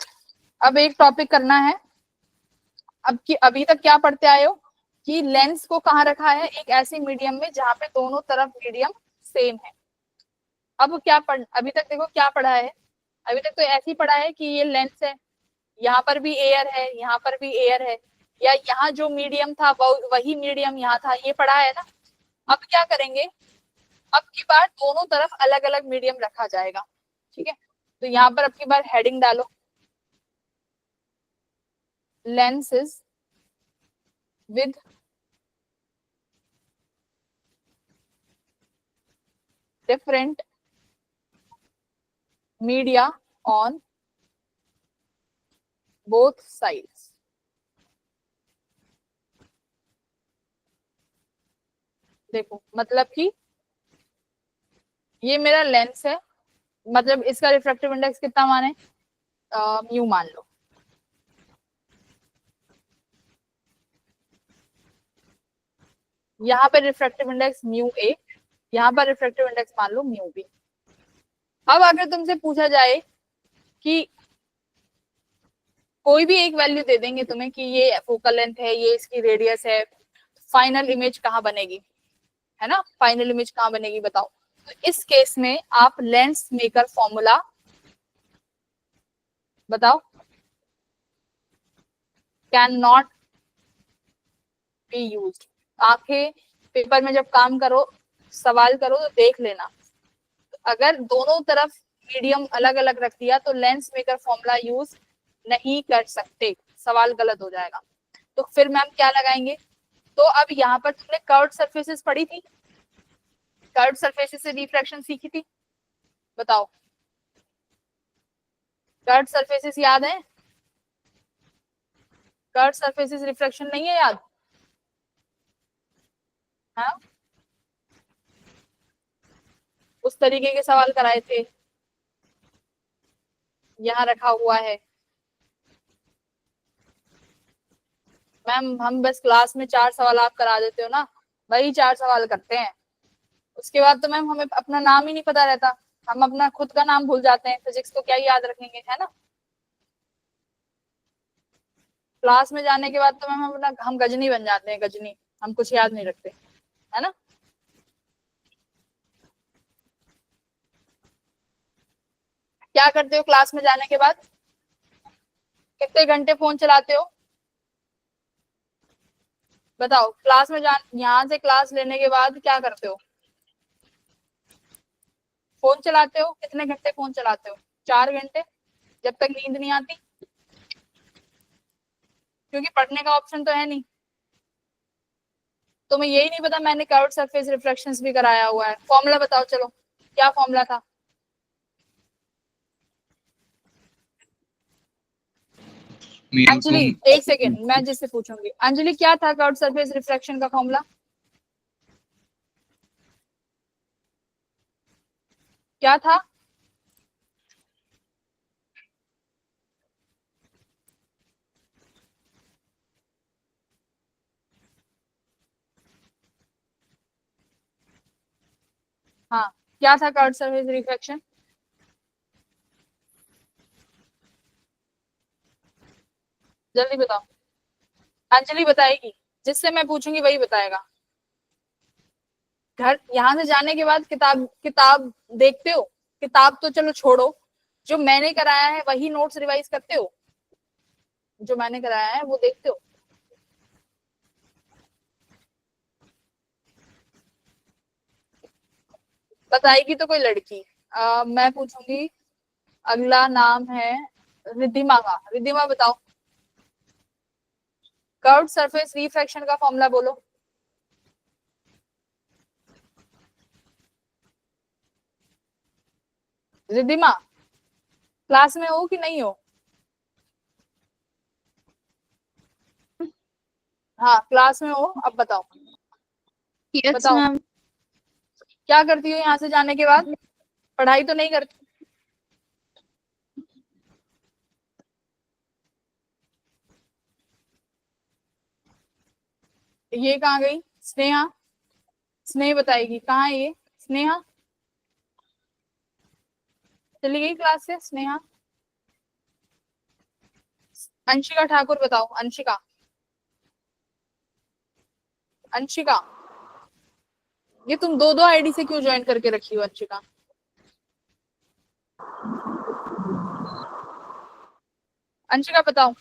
अब एक टॉपिक करना है। अब की अभी तक क्या पढ़ते आए हो कि लेंस को कहाँ रखा है, एक ऐसे मीडियम में जहां पे दोनों तरफ मीडियम सेम है। अब क्या पढ़, अभी तक देखो क्या पढ़ा है, अभी तक तो ऐसे ही पढ़ा है कि ये लेंस है, यहाँ पर भी एयर है, यहाँ पर भी एयर है, या यहाँ जो मीडियम था वही मीडियम यहाँ था, ये पढ़ा है ना। अब क्या करेंगे, अब की बार दोनों तरफ अलग अलग मीडियम रखा जाएगा, ठीक है। तो यहाँ पर अब की बार हेडिंग डालो, lenses with different media on both sides। देखो मतलब कि ये मेरा लेंस है, मतलब इसका रिफ्रैक्टिव इंडेक्स कितना माने, म्यू मान लो। यहाँ पे रिफ्रैक्टिव इंडेक्स म्यू ए, यहाँ पर रिफ्रैक्टिव इंडेक्स मान लो म्यू बी। अब अगर तुमसे पूछा जाए कि कोई भी एक वैल्यू दे देंगे तुम्हें कि ये फोकल लेंथ है, ये इसकी रेडियस है, फाइनल इमेज कहाँ बनेगी, है ना, फाइनल इमेज कहाँ बनेगी बताओ। तो इस केस में आप लेंस मेकर फॉर्मूला बताओ, कैन नॉट बी यूज्ड। आंखें पेपर में जब काम करो, सवाल करो तो देख लेना, अगर दोनों तरफ मीडियम अलग अलग रख दिया तो लेंस मेकर फॉर्मूला यूज नहीं कर सकते, सवाल गलत हो जाएगा। तो फिर मैम क्या लगाएंगे, तो अब यहाँ पर तुमने कर्व्ड सरफेसेस पढ़ी थी, कर्व्ड सरफेसेस से रिफ्रैक्शन सीखी थी, बताओ कर्व्ड सरफेसेस याद है, कर्व्ड सरफेसेस रिफ्रैक्शन नहीं है याद, हाँ उस तरीके के सवाल कराए थे, यहाँ रखा हुआ है। मैम हम बस क्लास में 4 सवाल आप करा देते हो ना, वही 4 सवाल करते हैं, उसके बाद तो मैम हमें अपना नाम ही नहीं पता रहता, हम अपना खुद का नाम भूल जाते हैं, फिजिक्स को क्या याद रखेंगे, है ना। क्लास में जाने के बाद तो मैम हम गजनी बन जाते हैं, गजनी, हम कुछ याद नहीं रखते, है ना। क्या करते हो क्लास में जाने के बाद, कितने घंटे फोन चलाते हो बताओ, क्लास में यहाँ से क्लास लेने के बाद क्या करते हो, फोन चलाते हो, कितने घंटे फोन चलाते हो, 4 घंटे, जब तक नींद नहीं आती, क्योंकि पढ़ने का ऑप्शन तो है नहीं। तो मैं यही नहीं पता, मैंने कर्व्ड सरफेस रिफ्रैक्शंस भी कराया हुआ है। फॉर्मूला बताओ चलो, क्या फॉर्मूला था, अंजलि एक सेकेंड, मैं जिससे पूछूंगी, अंजलि क्या था कर्व्ड सरफेस रिफ्रैक्शन का फॉर्मूला, क्या था, हाँ क्या था कर्व्ड सरफेस रिफ्रैक्शन, जल्दी बताओ, अंजलि बताएगी, जिससे मैं पूछूंगी वही बताएगा। घर यहाँ से जाने के बाद किताब किताब देखते हो, किताब तो चलो छोड़ो, जो मैंने कराया है वही नोट्स रिवाइज करते हो, जो मैंने कराया है वो देखते हो। बताएगी तो कोई लड़की, मैं पूछूंगी। अगला नाम है रिद्धिमा का, रिद्धिमा बताओ कर्व्ड सरफेस रिफ्रैक्शन का फॉर्मूला बोलो। रिद्धिमा क्लास में हो कि नहीं हो, हाँ क्लास में हो, अब बताओ, यस बताओ मैम। क्या करती हो यहाँ से जाने के बाद, पढ़ाई तो नहीं करती, ये कहाँ गई स्नेहा, स्नेह बताएगी कहाँ है ये, स्नेहा चली गई क्लास से, स्नेहा अंशिका ठाकुर बताओ। अंशिका, अंशिका, ये तुम दो दो आईडी से क्यों ज्वाइन करके रखी हो अंशिका? अंशिका बताओ।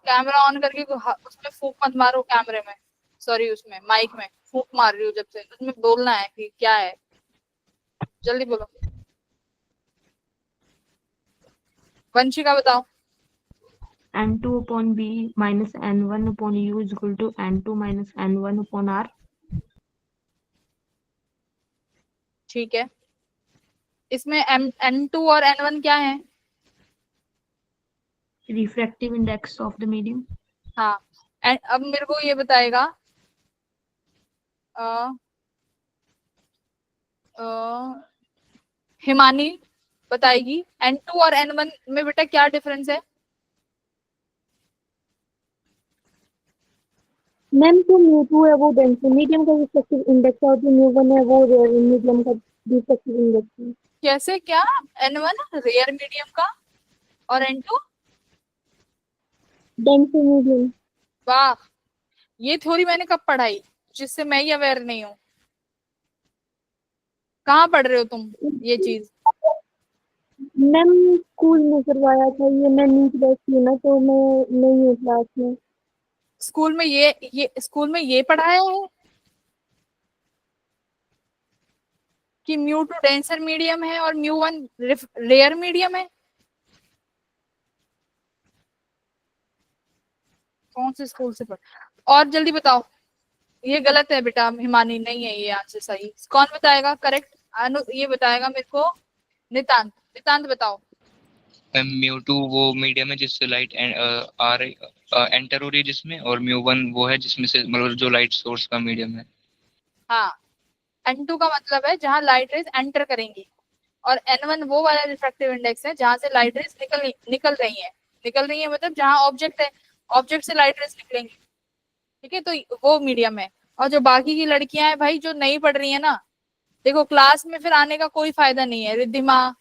कैमरा ऑन करके उसमें फूक मत मारो, कैमरे में, सॉरी उसमें माइक में फूक मार रही हो जब से, उसमें बोलना है कि क्या है, जल्दी बोलो। वंशिका बताओ। n2 upon b minus n1 upon u is equal to n2 minus n1 upon r. ठीक है, इसमें n2 और n1 क्या है? Refractive index of the medium. हाँ, अब मेरे को ये बताएगा हिमानी बताएगी n2 और n1 में बेटा क्या डिफरेंस है? मैम जो म्यू2 है वो डेंसिटी मीडियम का रिफ्रैक्टिव इंडेक्स है और जो म्यू1 है वो रेयर मीडियम का रिफ्रैक्टिव इंडेक्स है। कैसे, क्या? n1 रेयर मीडियम का और n2 डेंसिटी मीडियम। वाह, ये थ्योरी मैंने कब पढ़ाई जिससे मैं ही अवेयर नहीं हूँ? कहाँ पढ़ रहे हो तुम ये चीज? मैम स्कूल में करवाया था ये, मैं नीट बैच थी ना तो मैं नहीं हूँ क्लास में। स्कूल में ये स्कूल में ये पढ़ाया है कि म्यू2 डेंसर मीडियम है और म्यू1 रेयर मीडियम है? कौन से स्कूल से पढ़? और जल्दी बताओ। ये गलत है बेटा हिमानी, नहीं है ये आंसर सही। कौन बताएगा करेक्ट? ये बताएगा मेरे को नितांत। नितांत बताओ। म्यू2 वो मीडियम है जिससे लाइट आ रही एंटर हो रही है जिसमें, और म्यू1 वो है जिसमें से मतलब जो लाइट सोर्स का मीडियम है। हाँ, n2 का मतलब है जहां लाइट रेज एंटर करेंगी, और n1 वो वाला रिफ्रैक्टिव इंडेक्स है जहां से लाइट रेज निकल रही है। निकल रही है मतलब जहां ऑब्जेक्ट है, ऑब्जेक्ट से लाइट रेज निकलेंगी। ठीक है, तो वो मीडियम है। और जो बाकी की लड़कियां हैं भाई जो नहीं पढ़ रही है ना, देखो क्लास में फिर आने का कोई फायदा नहीं है। रिद्धिमा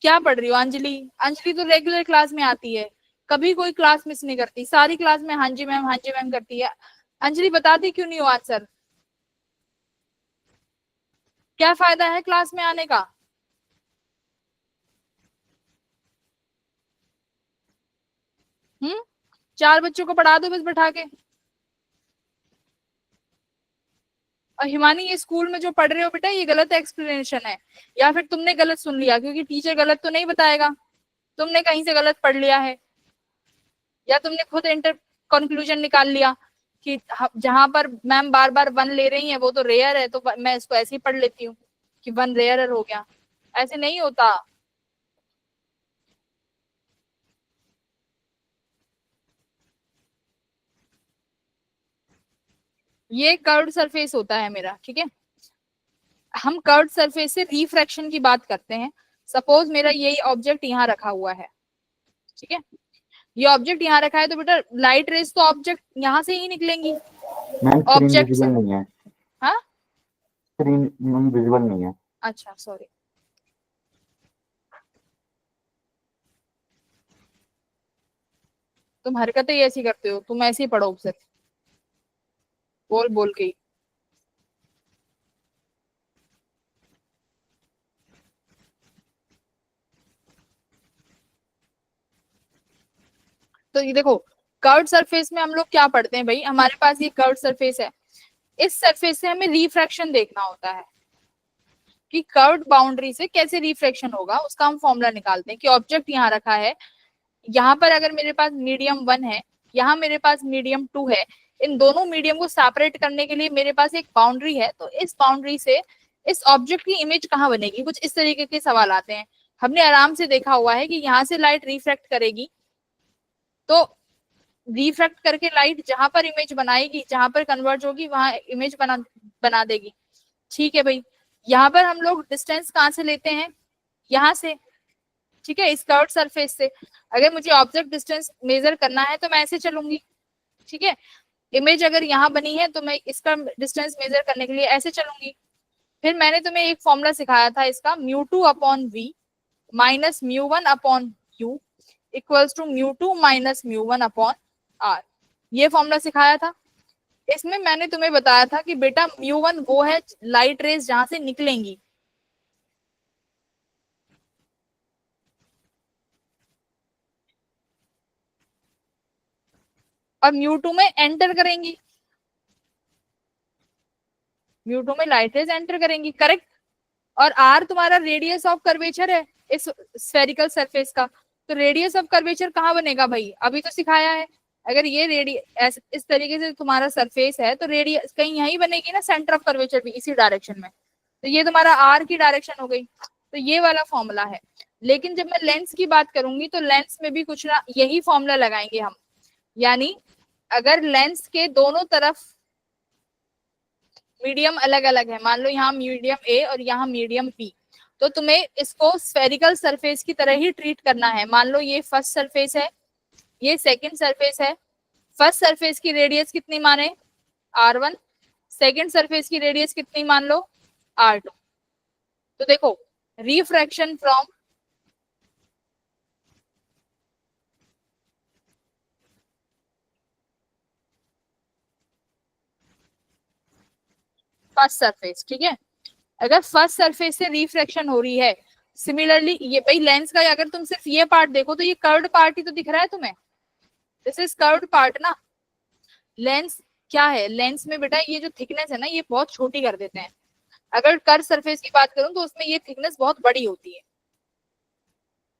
क्या पढ़ रही हो? अंजलि, अंजलि तो रेगुलर क्लास में आती है, कभी कोई क्लास मिस नहीं करती, सारी क्लास में हाँ जी मैम, हाँ जी मैम करती है। अंजलि बताती क्यों नहीं हो आंसर? क्या फायदा है क्लास में आने का? चार बच्चों को पढ़ा दो बस बैठा के। और हिमानी ये स्कूल में जो पढ़ रहे हो बेटा ये गलत एक्सप्लेनेशन है, या फिर तुमने गलत सुन लिया, क्योंकि टीचर गलत तो नहीं बताएगा, तुमने कहीं से गलत पढ़ लिया है, या तुमने खुद इंटर कंक्लूजन निकाल लिया कि जहां पर मैम बार बार वन ले रही है वो तो रेयर है, तो मैं इसको ऐसे ही पढ़ लेती हूँ कि वन रेयर हो गया। ऐसे नहीं होता। ये कर्व्ड सरफेस होता है मेरा, ठीक है। हम कर्व्ड सरफेस से रिफ्रैक्शन की बात करते हैं। सपोज मेरा यही ऑब्जेक्ट यहाँ रखा हुआ है, ठीक है, ये ऑब्जेक्ट यहाँ रखा है, तो बेटा लाइट रेज तो ऑब्जेक्ट यहाँ से ही निकलेंगी। ऑब्जेक्ट विजिबल नहीं है। हाँ, स्क्रीन विजिबल नहीं है। अच्छा सॉरी। तुम हरकतें ऐसी करते हो, तुम ऐसे ही पढ़ो सिर्फ बोल बोल के ही। तो ये देखो कर्व्ड सरफेस में हम लोग क्या पढ़ते हैं भाई, हमारे पास ये कर्व्ड सरफेस है, इस सरफेस से हमें रिफ्रैक्शन देखना होता है कि कर्व्ड बाउंड्री से कैसे रिफ्रैक्शन होगा, उसका हम फॉर्मूला निकालते हैं कि ऑब्जेक्ट यहाँ रखा है, यहाँ पर अगर मेरे पास मीडियम 1 है, यहाँ मेरे पास मीडियम 2 है, इन दोनों मीडियम को सेपरेट करने के लिए मेरे पास एक बाउंड्री है, तो इस बाउंड्री से इस ऑब्जेक्ट की इमेज कहाँ बनेगी, कुछ इस तरीके के सवाल आते हैं। हमने आराम से देखा हुआ है कि यहाँ से लाइट रिफ्रैक्ट करेगी, तो रिफ्रैक्ट करके लाइट जहां पर इमेज बनाएगी, जहां पर कन्वर्ज होगी वहां इमेज बना देगी। ठीक है भाई, यहाँ पर हम लोग डिस्टेंस कहाँ से लेते हैं, यहाँ से, ठीक है, इस कर्व्ड सरफेस से। अगर मुझे ऑब्जेक्ट डिस्टेंस मेजर करना है तो मैं ऐसे चलूंगी, ठीक है। इमेज अगर यहाँ बनी है तो मैं इसका डिस्टेंस मेजर करने के लिए ऐसे चलूंगी। फिर मैंने तुम्हें एक फॉर्मूला सिखाया था इसका, μ2 upon v, minus μ1 upon u equals to μ2 minus μ1 upon r। ये फॉर्मूला सिखाया था। इसमें मैंने तुम्हें बताया था कि बेटा μ1 वो है लाइट रेज जहां से निकलेंगी, और μ2 में एंटर करेंगी, μ2 में लाइट रेज एंटर करेंगी, करेक्ट। और r तुम्हारा रेडियस ऑफ कर्वेचर है इस स्फेरिकल सरफेस का। तो रेडियस ऑफ कर्वेचर कहाँ बनेगा भाई, अभी तो सिखाया है। अगर ये रेडियस इस तरीके से तुम्हारा सरफेस है तो रेडियस कहीं यहीं बनेगी ना, सेंटर ऑफ कर्वेचर भी इसी डायरेक्शन में। तो ये तुम्हारा r की डायरेक्शन हो गई। तो ये वाला फॉर्मूला है। लेकिन जब मैं लेंस की बात करूंगी तो लेंस में भी कुछ ना यही फॉर्मूला लगाएंगे हम। यानी अगर लेंस के दोनों तरफ मीडियम अलग अलग है, मान लो यहाँ मीडियम ए और यहाँ मीडियम बी, तो तुम्हें इसको स्फेरिकल सरफेस की तरह ही ट्रीट करना है। मान लो ये फर्स्ट सरफेस है, ये सेकंड सरफेस है। फर्स्ट सरफेस की रेडियस कितनी माने, r1, सेकंड सरफेस की रेडियस कितनी मान लो, r2। तो देखो रिफ्रैक्शन फ्रॉम फर्स्ट सरफेस, ठीक है। अगर फर्स्ट सरफेस से रिफ्रैक्शन हो रही है, सिमिलरली ये भाई लेंस का अगर तुम सिर्फ ये पार्ट देखो तो ये कर्व्ड पार्ट ही तो दिख रहा है तुम्हें, दिस इज कर्व्ड पार्ट ना। लेंस क्या है, लेंस में बेटा ये जो थिकनेस है ना ये बहुत छोटी कर देते हैं। अगर कर्व सरफेस की बात करूं तो उसमें ये थिकनेस बहुत बड़ी होती है,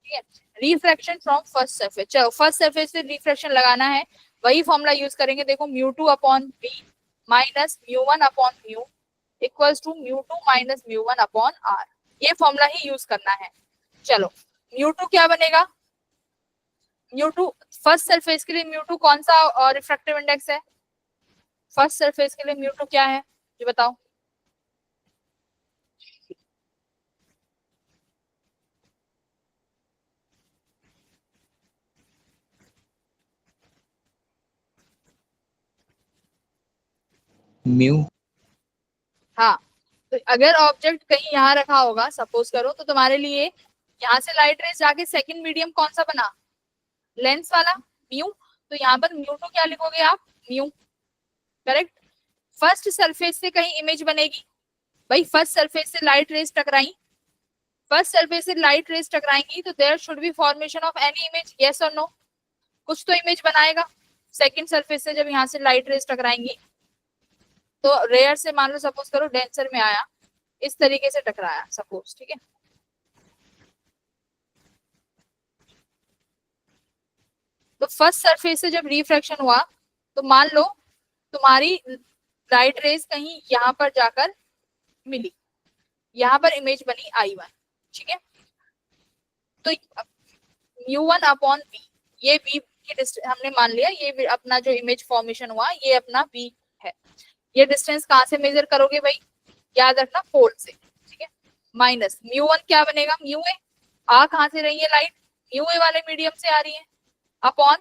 ठीक है। रिफ्रैक्शन फ्रॉम फर्स्ट सरफेस, चलो फर्स्ट सरफेस से रिफ्रैक्शन लगाना है, वही फॉर्मूला यूज करेंगे। देखो μ2 upon b minus μ1 upon mu equals to μ2 minus μ1 upon r। ये फॉर्मूला ही यूज करना है। चलो μ2 क्या बनेगा, μ2 फर्स्ट सरफेस के लिए μ2 कौन सा रिफ्रैक्टिव इंडेक्स है, फर्स्ट सरफेस के लिए μ2 क्या है ये बताओ। म्यू। हाँ, तो अगर ऑब्जेक्ट कहीं यहाँ रखा होगा सपोज करो, तो तुम्हारे लिए यहाँ से लाइट रेज जाके सेकंड मीडियम कौन सा बना, लेंस वाला म्यू। तो यहाँ पर μ2 क्या लिखोगे आप, म्यू, करेक्ट। फर्स्ट सरफेस से कहीं इमेज बनेगी, भाई फर्स्ट सरफेस से लाइट रेज टकराई, फर्स्ट सरफेस से लाइट रेज टकराएंगी तो there should be formation of any image, yes और नो। कुछ तो इमेज बनाएगा सेकंड सरफेस से जब यहाँ से लाइट रेज टकराएंगी। तो रेयर से मान लो सपोज करो डेंसर में आया, इस तरीके से टकराया सपोज, ठीक है। तो फर्स्ट सरफेस से जब रिफ्रैक्शन हुआ तो मान लो तुम्हारी लाइट रेज कहीं यहाँ पर जाकर मिली, यहाँ पर इमेज बनी I1, ठीक है। तो μ1 अपॉन b, ये b की डिस्टेंस हमने मान लिया, ये अपना जो इमेज फॉर्मेशन हुआ ये अपना b है। ये डिस्टेंस कहाँ से मेजर करोगे भाई, याद रखना पोल से, ठीक है। माइनस μ1 क्या बनेगा, म्यू ए, आ कहाँ से रही है लाइट, म्यू ए वाले मीडियम से आ रही है, अपॉन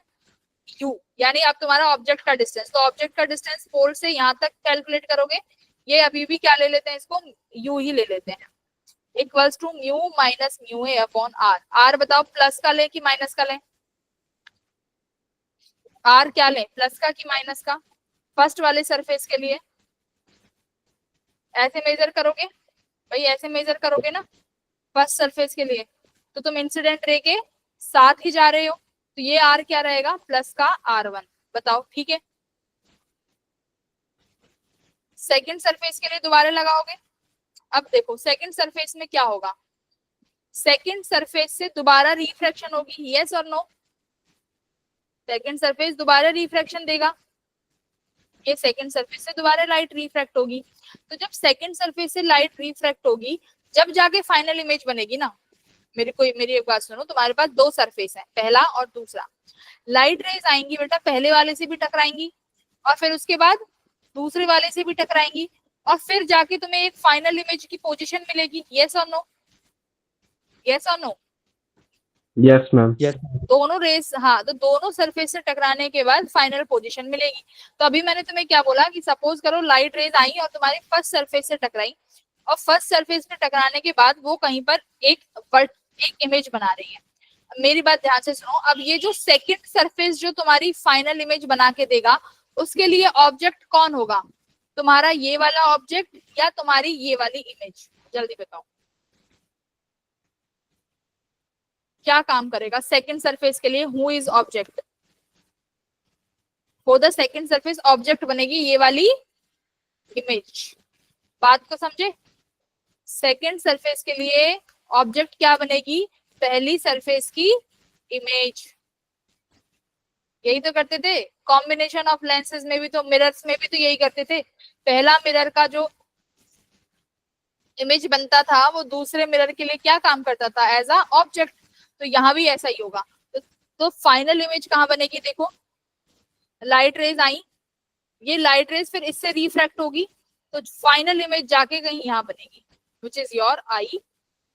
u, यानी अब तुम्हारा ऑब्जेक्ट का डिस्टेंस। तो ऑब्जेक्ट का डिस्टेंस पोल से यहाँ तक कैलकुलेट करोगे, ये अभी भी क्या ले लेते हैं, इसको u ही ले लेते हैं, equals to mu minus mu A upon R. R बताओ प्लस का लें कि माइनस का लें, आर क्या लें, प्लस का कि माइनस का। फर्स्ट वाले सरफेस के लिए ऐसे मेजर करोगे भाई, ऐसे मेजर करोगे ना फर्स्ट सरफेस के लिए, तो तुम इंसिडेंट रे के साथ ही जा रहे हो, तो ये आर क्या रहेगा, प्लस का r1, बताओ ठीक है। सेकंड सरफेस के लिए दोबारा लगाओगे, अब देखो सेकंड सरफेस में क्या होगा, सेकंड सरफेस से दोबारा रिफ्रैक्शन होगी, यस और नो। सेकंड सरफेस दोबारा रिफ्रैक्शन देगा, ये सेकंड सरफेस से दोबारा लाइट रिफ्रैक्ट होगी। तो जब सेकंड सरफेस से लाइट रिफ्रैक्ट होगी, जब जाके फाइनल इमेज बनेगी ना, मेरी एक बात सुनो, तुम्हारे पास दो सरफेस है, पहला और दूसरा। लाइट रेज आएंगी बेटा, पहले वाले से भी टकराएंगी और फिर उसके बाद दूसरे वाले से भी टकराएंगी, और फिर जाके तुम्हें एक फाइनल इमेज की पोजीशन मिलेगी, यस और नो, यस और नो। Yes ma'am. दोनों रेस, हाँ, तो दोनों सरफेस से टकराने के बाद फाइनल पोजीशन मिलेगी। तो अभी मैंने तुम्हें क्या बोला कि सपोज करो लाइट रेज आई और तुम्हारी फर्स्ट सरफेस से टकराई, और फर्स्ट सरफेस में टकराने के बाद वो कहीं पर एक एक इमेज बना रही है। मेरी बात ध्यान से सुनो, अब ये जो सेकंड सरफेस जो तुम्हारी फाइनल इमेज बना के देगा, उसके लिए ऑब्जेक्ट कौन होगा? तुम्हारा ये वाला ऑब्जेक्ट या तुम्हारी ये वाली इमेज? जल्दी बताओ क्या काम करेगा सेकंड सरफेस के लिए? Who is object? For the second surface object बनेगी ये वाली इमेज। बात को समझे? सेकंड सरफेस के लिए ऑब्जेक्ट क्या बनेगी? पहली सरफेस की इमेज। यही तो करते थे कॉम्बिनेशन ऑफ लेंसेज में भी, तो मिरर्स में भी तो यही करते थे। पहला मिरर का जो इमेज बनता था वो दूसरे मिरर के लिए क्या काम करता था? As a object. तो यहाँ भी ऐसा ही होगा। तो फाइनल इमेज कहाँ बनेगी? देखो लाइट रेज आई, ये लाइट रेज फिर इससे रिफ्रैक्ट होगी, तो फाइनल इमेज जाके कहीं यहाँ बनेगी, विच इज योर I2।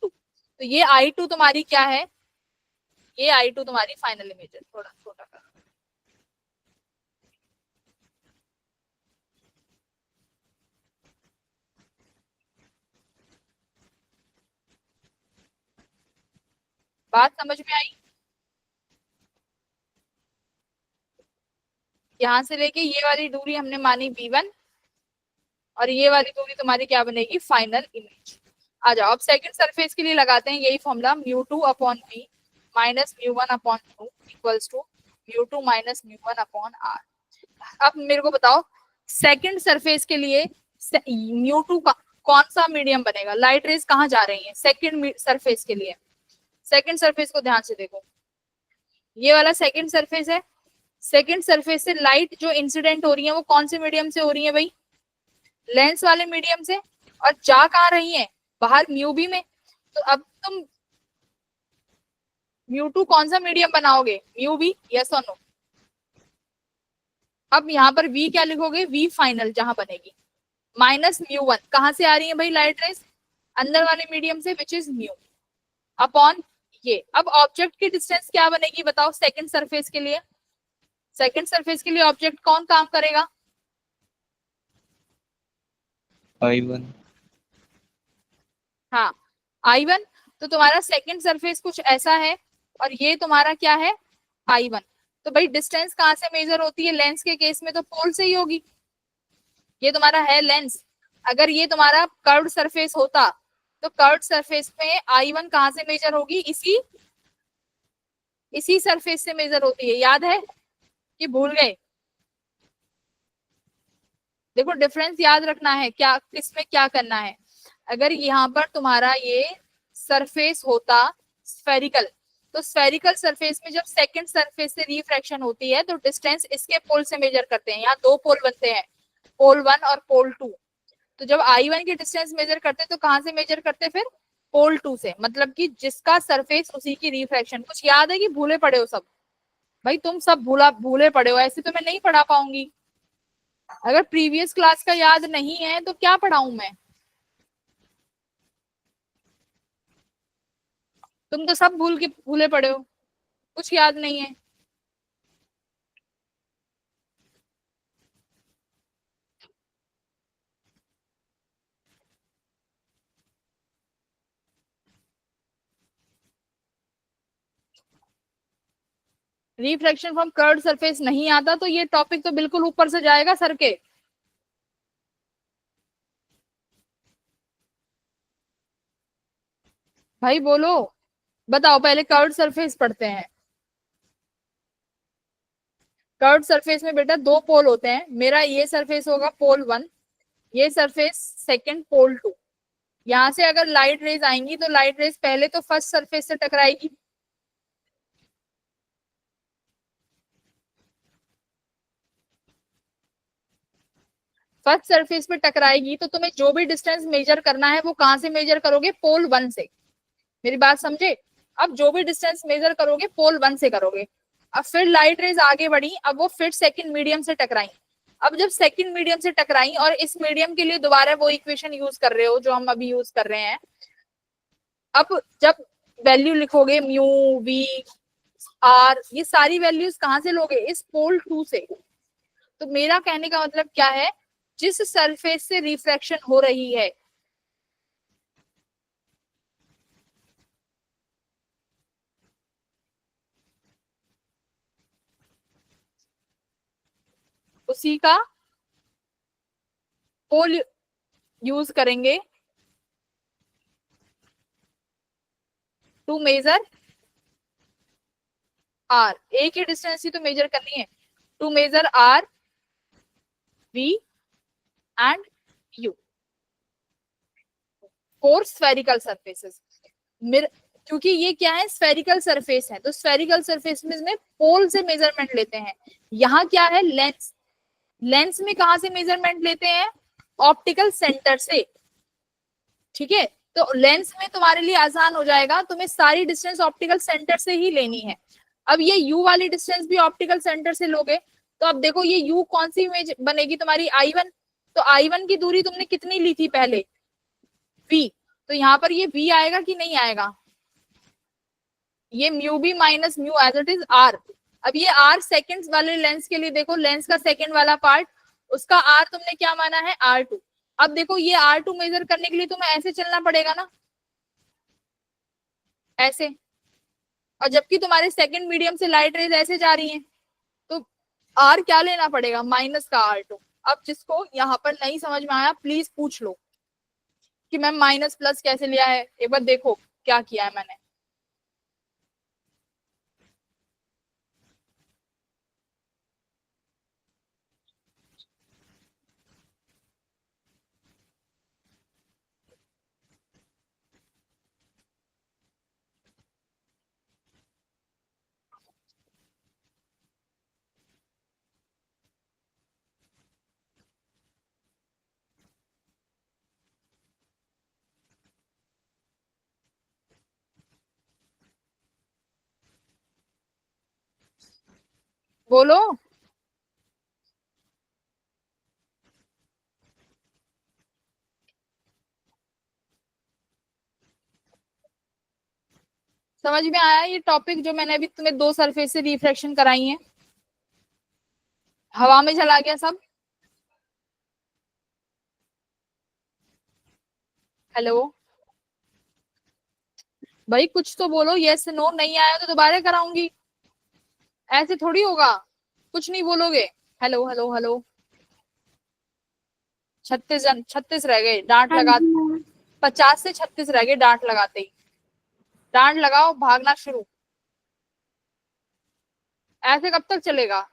तो ये I2 तुम्हारी क्या है? ये I2 तुम्हारी फाइनल इमेज है। थोड़ा छोटा कर, बात समझ में आई? यहां से लेके ये वाली दूरी हमने मानी V1 और ये वाली दूरी तुम्हारी क्या बनेगी? Final image. आ जाओ अब सेकंड सरफेस के लिए लगाते हैं यही formula, μ2/v minus μ1/2 equals to μ2 minus μ1/r। अब मेरे को बताओ सेकंड सरफेस के लिए μ2 का कौन सा मीडियम बनेगा? लाइट रेज कहाँ जा रही है सेकंड सरफेस के लिए? सेकंड सरफेस को ध्यान से देखो, ये वाला सेकंड सरफेस है। सेकंड सरफेस से लाइट जो इंसिडेंट हो रही है वो कौन से मीडियम से हो रही है भाई? लेंस वाले मीडियम से। और जा कहाँ रही है? बाहर μb में। तो अब तुम μ2 कौन सा मीडियम बनाओगे? μb, यस और नो? अब यहाँ पर v क्या लिखोगे? v फाइनल जहां बनेगी, माइनस μ1 कहाँ से आ रही है भाई लाइट रेज? अंदर वाले मीडियम से, विच इज म्यू अपॉन ये। अब ऑब्जेक्ट की डिस्टेंस क्या बनेगी बताओ सेकंड सरफेस के लिए? सेकंड सरफेस के लिए ऑब्जेक्ट कौन काम करेगा? I1। हाँ I1। तो तुम्हारा सेकंड सरफेस कुछ ऐसा है और ये तुम्हारा क्या है? I1। तो भाई डिस्टेंस कहाँ से मेजर होती है? लेंस के केस में तो पोल से ही होगी। ये तुम्हारा है लेंस। अगर ये तुम्हारा कर्व्ड सरफेस होता तो कर्व्ड सरफेस में I1 कहाँ से मेजर होगी? इसी सरफेस से मेजर होती है। याद है कि भूल गए? देखो डिफरेंस याद रखना है, क्या किसमें क्या करना है। अगर यहाँ पर तुम्हारा ये सरफेस होता स्फेरिकल, तो स्फेरिकल सरफेस में जब सेकंड सरफेस से रिफ्रैक्शन होती है तो डिस्टेंस इसके पोल से मेजर करते हैं। यहाँ दो पोल बनते हैं, पोल 1 और पोल 2। तो जब I1 की डिस्टेंस मेजर करते तो कहाँ से मेजर करते? फिर पोल 2 से, मतलब कि जिसका सरफेस उसी की रिफ्रैक्शन। कुछ याद है कि भूले पड़े हो सब? भाई तुम सब भूले पड़े हो, ऐसे तो मैं नहीं पढ़ा पाऊंगी। अगर प्रीवियस क्लास का याद नहीं है तो क्या पढ़ाऊं मैं? तुम तो सब भूले पड़े हो, कुछ याद नहीं है। रिफ्लेक्शन फ्रॉम कर्व्ड सरफेस नहीं आता तो ये टॉपिक तो बिल्कुल ऊपर से जाएगा सर के। भाई बोलो, बताओ पहले कर्व्ड सरफेस पढ़ते हैं। कर्व्ड सरफेस में बेटा दो पोल होते हैं। मेरा ये सरफेस होगा पोल 1, ये सरफेस सेकंड पोल 2। यहां से अगर लाइट रेज आएंगी तो लाइट रेज पहले तो फर्स्ट सरफेस से टकराएगी, फर्स्ट सरफेस पे टकराएगी तो तुम्हें जो भी डिस्टेंस मेजर करना है वो कहां से मेजर करोगे? पोल 1 से। मेरी बात समझे? अब जो भी डिस्टेंस मेजर करोगे पोल 1 से करोगे। अब फिर लाइट रेज आगे बढ़ी, अब वो फिर सेकंड मीडियम से टकराई। अब जब सेकंड मीडियम से टकराई और इस मीडियम के लिए दोबारा वो इक्वेशन यूज कर रहे हो जो हम अभी यूज कर रहे हैं, अब जब वैल्यू लिखोगे म्यू वी आर, ये सारी वैल्यूज कहां से लोगे? इस पोल 2 से। तो मेरा कहने का मतलब क्या है? जिस सरफेस से रिफ्रैक्शन हो रही है उसी का पोल यूज करेंगे टू मेजर आर। एक ही डिस्टेंस ही तो मेजर करनी है, to measure R, V and U for spherical surfaces. क्योंकि ये क्या है, स्फेरिकल सरफेस है, तो स्फेरिकल सरफेस में पोल से मेजरमेंट लेते हैं। यहाँ क्या है, लेंस। लेंस में कहां से मेजरमेंट लेते हैं, ऑप्टिकल सेंटर से। ठीक है, तो लेंस में तुम्हारे लिए आसान हो जाएगा, तुम्हें सारी डिस्टेंस ऑप्टिकल सेंटर से ही लेनी है। अब ये u वाली डिस्टेंस भी ऑप्टिकल सेंटर से लोगे तो अब देखो ये u कौन सी इमेज बनेगी तुम्हारी, I1। तो I1 की दूरी तुमने कितनी ली थी पहले, v। तो यहाँ पर ये v आएगा कि नहीं आएगा, ये mu B minus mu as it is R. अब ये आर सेकेंड्स वाले लेंस के लिए देखो, लेंस का सेकेंड वाला पार्ट, उसका आर तुमने क्या माना है, R2। अब देखो ये R2 मेजर करने के लिए तुम्हें ऐसे चलना पड़ेगा ना, ऐसे। और जबकि तुम्हारे सेकंड मीडियम से लाइट रेज ऐसे जा रही हैं, तो R क्या लेना पड़ेगा, माइनस का R2। अब जिसको यहाँ पर नहीं समझ में आया प्लीज पूछ लो कि मैम माइनस प्लस कैसे लिया है, एक बार देखो क्या किया है मैंने। बोलो, समझ में आया ये टॉपिक जो मैंने अभी तुम्हें दो सरफेस से रिफ्रैक्शन कराई है, हवा में चला गया सब। हेलो भाई कुछ तो बोलो, यस नो, नहीं आया तो दोबारा कराऊंगी, ऐसे थोड़ी होगा, कुछ नहीं बोलोगे। हेलो हेलो हेलो, 36 रह गए डांट हाँ लगा, जी मैम। 50 से 36 रह गए डांट लगाते ही। डांट लगाओ, भागना शुरू। ऐसे कब तक चलेगा,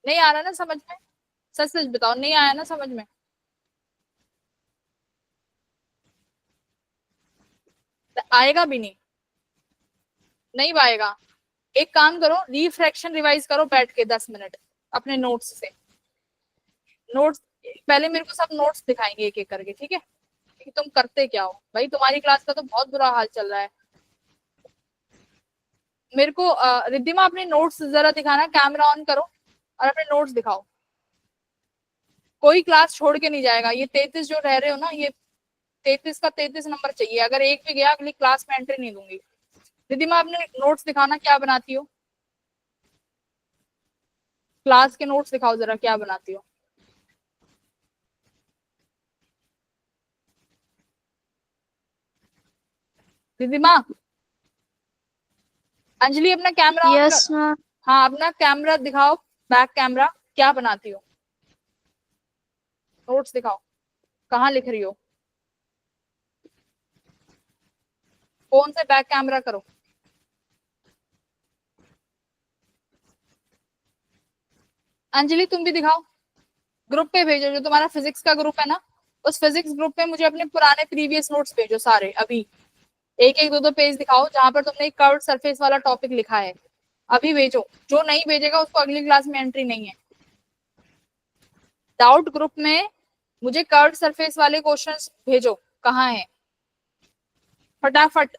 नहीं आ रहा ना समझ में, सच सच बताओ, नहीं आया ना समझ में। आएगा भी नहीं, नहीं आएगा। एक काम करो, रिफ्रैक्शन रिवाइज करो बैठ के 10 मिनट अपने नोट्स से। नोट्स पहले मेरे को सब नोट्स दिखाएंगे एक एक करके, ठीक है, कि तुम करते क्या हो भाई। तुम्हारी क्लास का तो बहुत बुरा हाल चल रहा है। मेरे को रिद्धिमा अपने नोट्स जरा दिखाना, कैमरा ऑन करो और अपने नोट्स दिखाओ। कोई क्लास छोड़ के नहीं जाएगा, ये 33 जो रह रहे हो ना, ये 33 का 33 नंबर चाहिए, अगर एक भी गया अगली क्लास में एंट्री नहीं दूंगी। रिद्धिमा अपने नोट्स दिखाना, क्या बनाती हो, क्लास के नोट्स दिखाओ जरा, क्या बनाती हो। रिद्धिमा, अंजलि अपना कैमरा ऑन यस कर, मैम। हाँ अपना कैमरा दिखाओ, बैक कैमरा, क्या बनाती हो, नोट्स दिखाओ, कहाँ लिख रही हो, फोन से बैक कैमरा करो। अंजलि तुम भी दिखाओ, ग्रुप पे भेजो, जो तुम्हारा फिजिक्स का ग्रुप है ना, उस फिजिक्स ग्रुप पे मुझे अपने पुराने प्रीवियस नोट्स भेजो सारे अभी। एक एक दो दो पेज दिखाओ जहां पर तुमने कर्व्ड सरफेस वाला टॉपिक लिखा है, अभी भेजो। जो नहीं भेजेगा उसको अगली क्लास में एंट्री नहीं है। डाउट ग्रुप में मुझे कर्व्ड सरफेस वाले क्वेश्चंस भेजो, कहाँ है, फटाफट।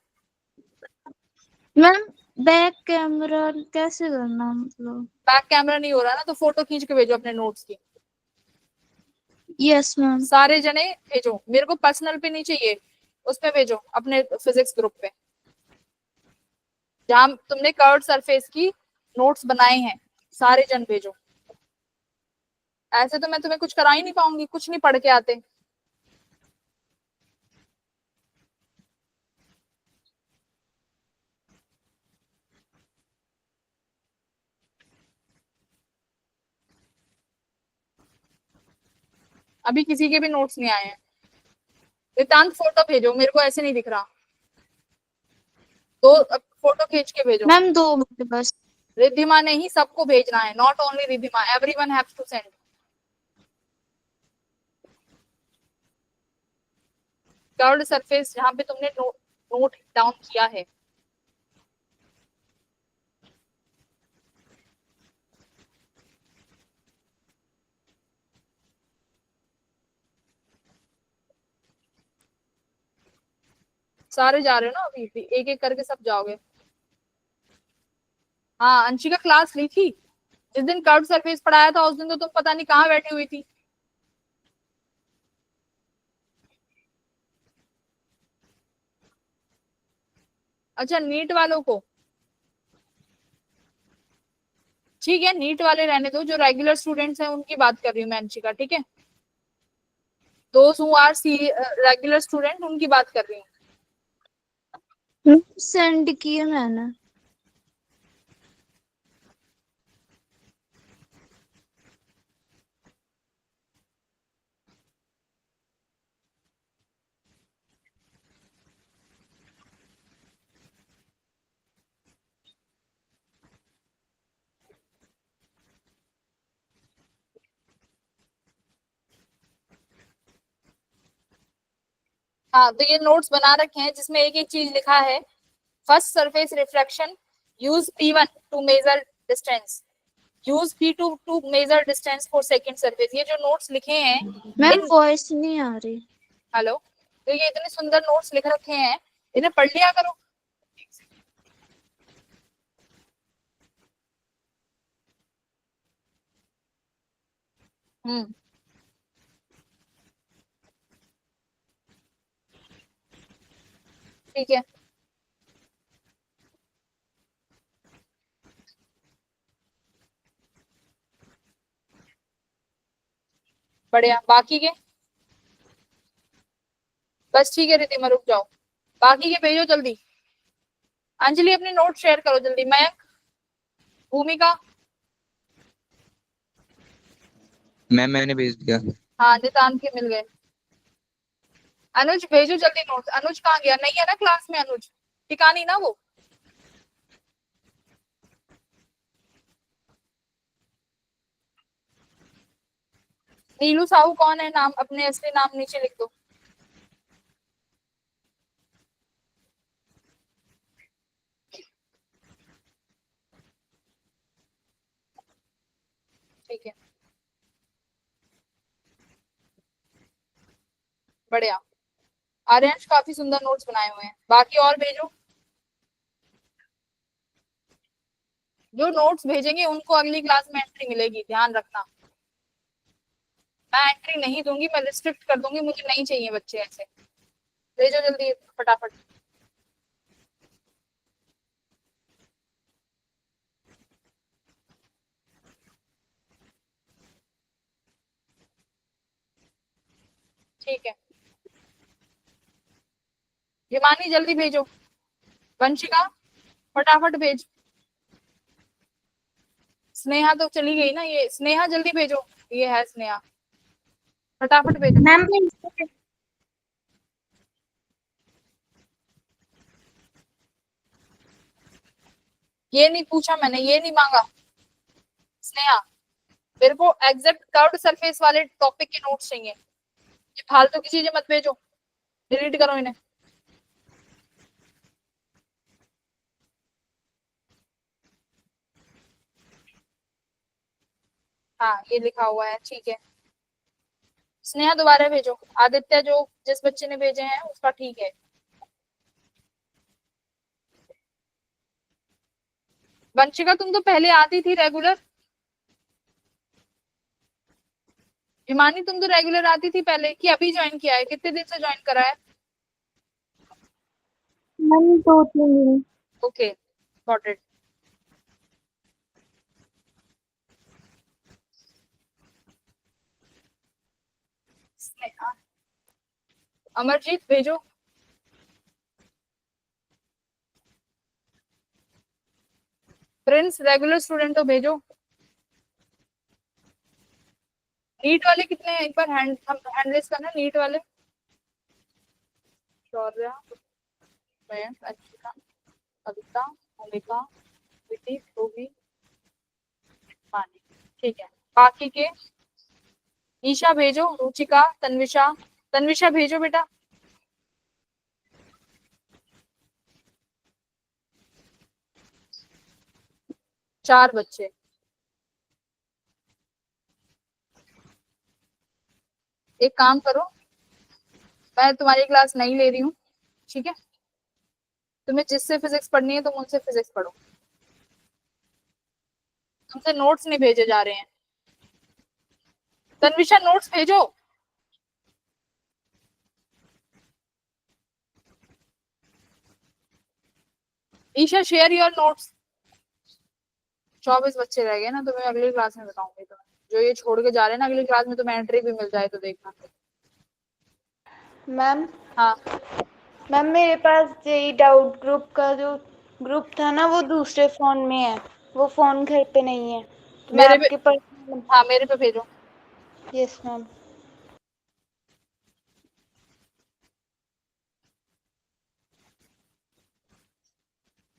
मैम बैक कैमरा कैसे करना, मतलब। बैक कैमरा नहीं हो रहा ना, तो फोटो खींच के भेजो अपने नोट्स की, यस मैम। सारे जने भेजो, मेरे को पर्सनल पे नहीं चाहिए, उस पे भेजो अपने फिजिक्स ग्रुप पे, जहां तुमने कर्व्ड सरफेस की नोट्स बनाए हैं, सारे जन भेजो। ऐसे तो मैं तुम्हें कुछ करा ही नहीं पाऊंगी, कुछ नहीं पढ़ के आते। अभी किसी के भी नोट्स नहीं आए हैं। वेदांत फोटो भेजो, मेरे को ऐसे नहीं दिख रहा। दो फोटो खींच के भेजो। मैम 2 मिनट बस। रिद्धिमा ने ही सबको भेजना है, not only Riddhima, everyone haves to send. Curved surface जहां पे तुमने नोट डाउन किया है। सारे जा रहे हो ना अभी? एक एक करके सब जाओगे। हाँ, अंशिका क्लास ली थी जिस दिन कर्व्ड सरफेस पढ़ाया था, उस दिन तो तुम पता नहीं कहाँ बैठी हुई थी। अच्छा, नीट वालों को ठीक है, नीट वाले रहने दो, जो रेगुलर स्टूडेंट्स हैं उनकी बात कर रही हूँ मैं अंशिका, ठीक है। दोस्त हु आर रेगुलर स्टूडेंट उनकी बात कर रही हूँ। सेंड किए मैंने। हाँ, तो ये नोट्स बना रखे हैं जिसमें एक एक चीज लिखा है। First surface reflection, use P1 to measure distance, use P2 to measure distance for second surface. ये जो नोट्स लिखे हैं, मैम वॉइस नहीं आ रही। हेलो, तो ये इतने सुंदर नोट्स लिख रखे हैं, इन्हें पढ़ लिया करो। ठीक है, बढ़िया। बाकी के बस ठीक है, रितिमा रुक जाओ, बाकी के भेजो जल्दी। अंजलि अपने नोट शेयर करो जल्दी। मयंक, भूमिका, मैम मैंने भेज दिया। हाँ नितान के मिल गए। अनुज भेजो जल्दी नोट्स। अनुज कहाँ गया? नहीं है ना क्लास में अनुज? ठिकानी ना वो। नीलू साहू कौन है? नाम अपने असली नाम नीचे लिख दो। ठीक है, बढ़िया। आर्यंश काफी सुंदर नोट्स बनाए हुए हैं। बाकी और भेजो। जो नोट्स भेजेंगे उनको अगली क्लास में एंट्री मिलेगी, ध्यान रखना। मैं एंट्री नहीं दूंगी, मैं रिस्ट्रिक्ट कर दूंगी, मुझे नहीं चाहिए बच्चे ऐसे। भेजो जल्दी फटाफट। ठीक है, हिमानी जल्दी भेजो। वंशिका फटाफट भेज। स्नेहा तो चली गई ना, ये स्नेहा जल्दी भेजो। ये है स्नेहा, फटाफट भेजो। मैम ये नहीं पूछा मैंने, ये नहीं मांगा। स्नेहा, मेरे को एग्जैक्ट कर्व्ड सरफेस वाले टॉपिक के नोट्स चाहिए। ये फालतू की चीजें मत भेजो, डिलीट करो इन्हें। हाँ, ये लिखा हुआ है, ठीक है। स्नेहा दोबारा भेजो। आदित्य जो जिस बच्चे ने भेजे हैं उसका ठीक है। वंशिका तुम तो पहले आती थी रेगुलर। हिमानी तुम तो रेगुलर आती थी पहले, कि अभी ज्वाइन किया है? कितने दिन से ज्वाइन करा है? मैम 2-3 दिन। Okay, got it. अमरजीत भेजो। प्रिंस रेगुलर स्टूडेंट तो भेजो। नीट वाले कितने हैं, एक बार हैंड रेस करना नीट वाले। शौर्या, मयंक, अंशिका, कविता, मोनिका, विति, रूबी, पानी। ठीक है, बाकी के ईशा भेजो, रुचिका, तन्विशा, तन्विशा भेजो बेटा। चार बच्चे। एक काम करो, मैं तुम्हारी क्लास नहीं ले रही हूँ, ठीक है? तुम्हें जिससे फिजिक्स पढ़नी है तुम उनसे फिजिक्स पढ़ो, तुमसे नोट्स नहीं भेजे जा रहे हैं। तन्विशा नोट्स भेजो। Isha share your notes. 24 बच्चे रह गए ना, तो मैं अगली क्लास में बताऊंगी तुम्हें। जो ये छोड़ के जा रहे हैं ना, अगली क्लास में तुम्हें एंट्री भी मिल जाए तो देखना। मैम हाँ मैम मेरे पास जेई डाउट ग्रुप का जो ग्रुप था ना वो दूसरे फोन में है, वो फोन घर पे नहीं है, तो मैं मेरे पे, आपके पास। हाँ मेरे पे भेजो। Yes ma'am.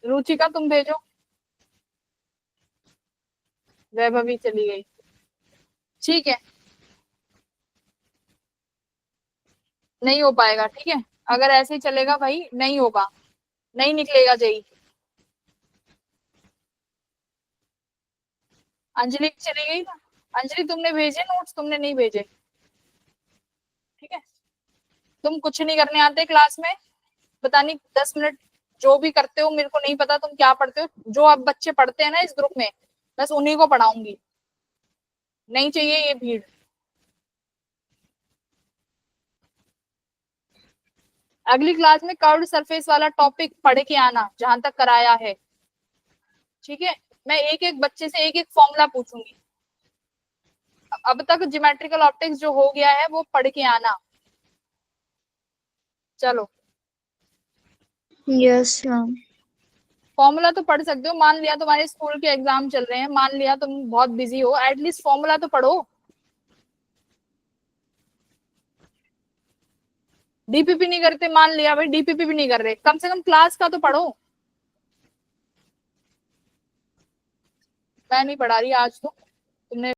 रुचिका तुम भेजो। वैभवी चली गई, ठीक है, नहीं हो पाएगा, ठीक है? अगर ऐसे ही चलेगा भाई नहीं होगा, नहीं निकलेगा जेई। अंजलि चली गई ना, अंजलि तुमने भेजे नोट्स? तुमने नहीं भेजे, ठीक है? तुम कुछ नहीं करने आते क्लास में, पता नहीं 10 मिनट जो भी करते हो, मेरे को नहीं पता तुम क्या पढ़ते हो। जो अब बच्चे पढ़ते हैं ना इस ग्रुप में, बस उन्हीं को पढ़ाऊंगी, नहीं चाहिए ये भीड़। अगली क्लास में कर्व्ड सरफेस वाला टॉपिक पढ़ के आना, जहां तक कराया है, ठीक है? मैं एक एक बच्चे से एक एक फॉर्मूला पूछूंगी। अब तक ज्योमेट्रिकल ऑप्टिक्स जो हो गया है वो पढ़ के आना। चलो यस मैम। फॉर्मूला तो पढ़ सकते हो, मान लिया तुम्हारे स्कूल के एग्जाम चल रहे हैं, मान लिया तुम बहुत बिजी हो, एटलीस्ट फॉर्मूला तो पढ़ो। डीपीपी नहीं करते, मान लिया भाई डीपीपी भी नहीं कर रहे, कम से कम क्लास का तो पढ़ो। मैं नहीं पढ़ा रही आज तो, तुमने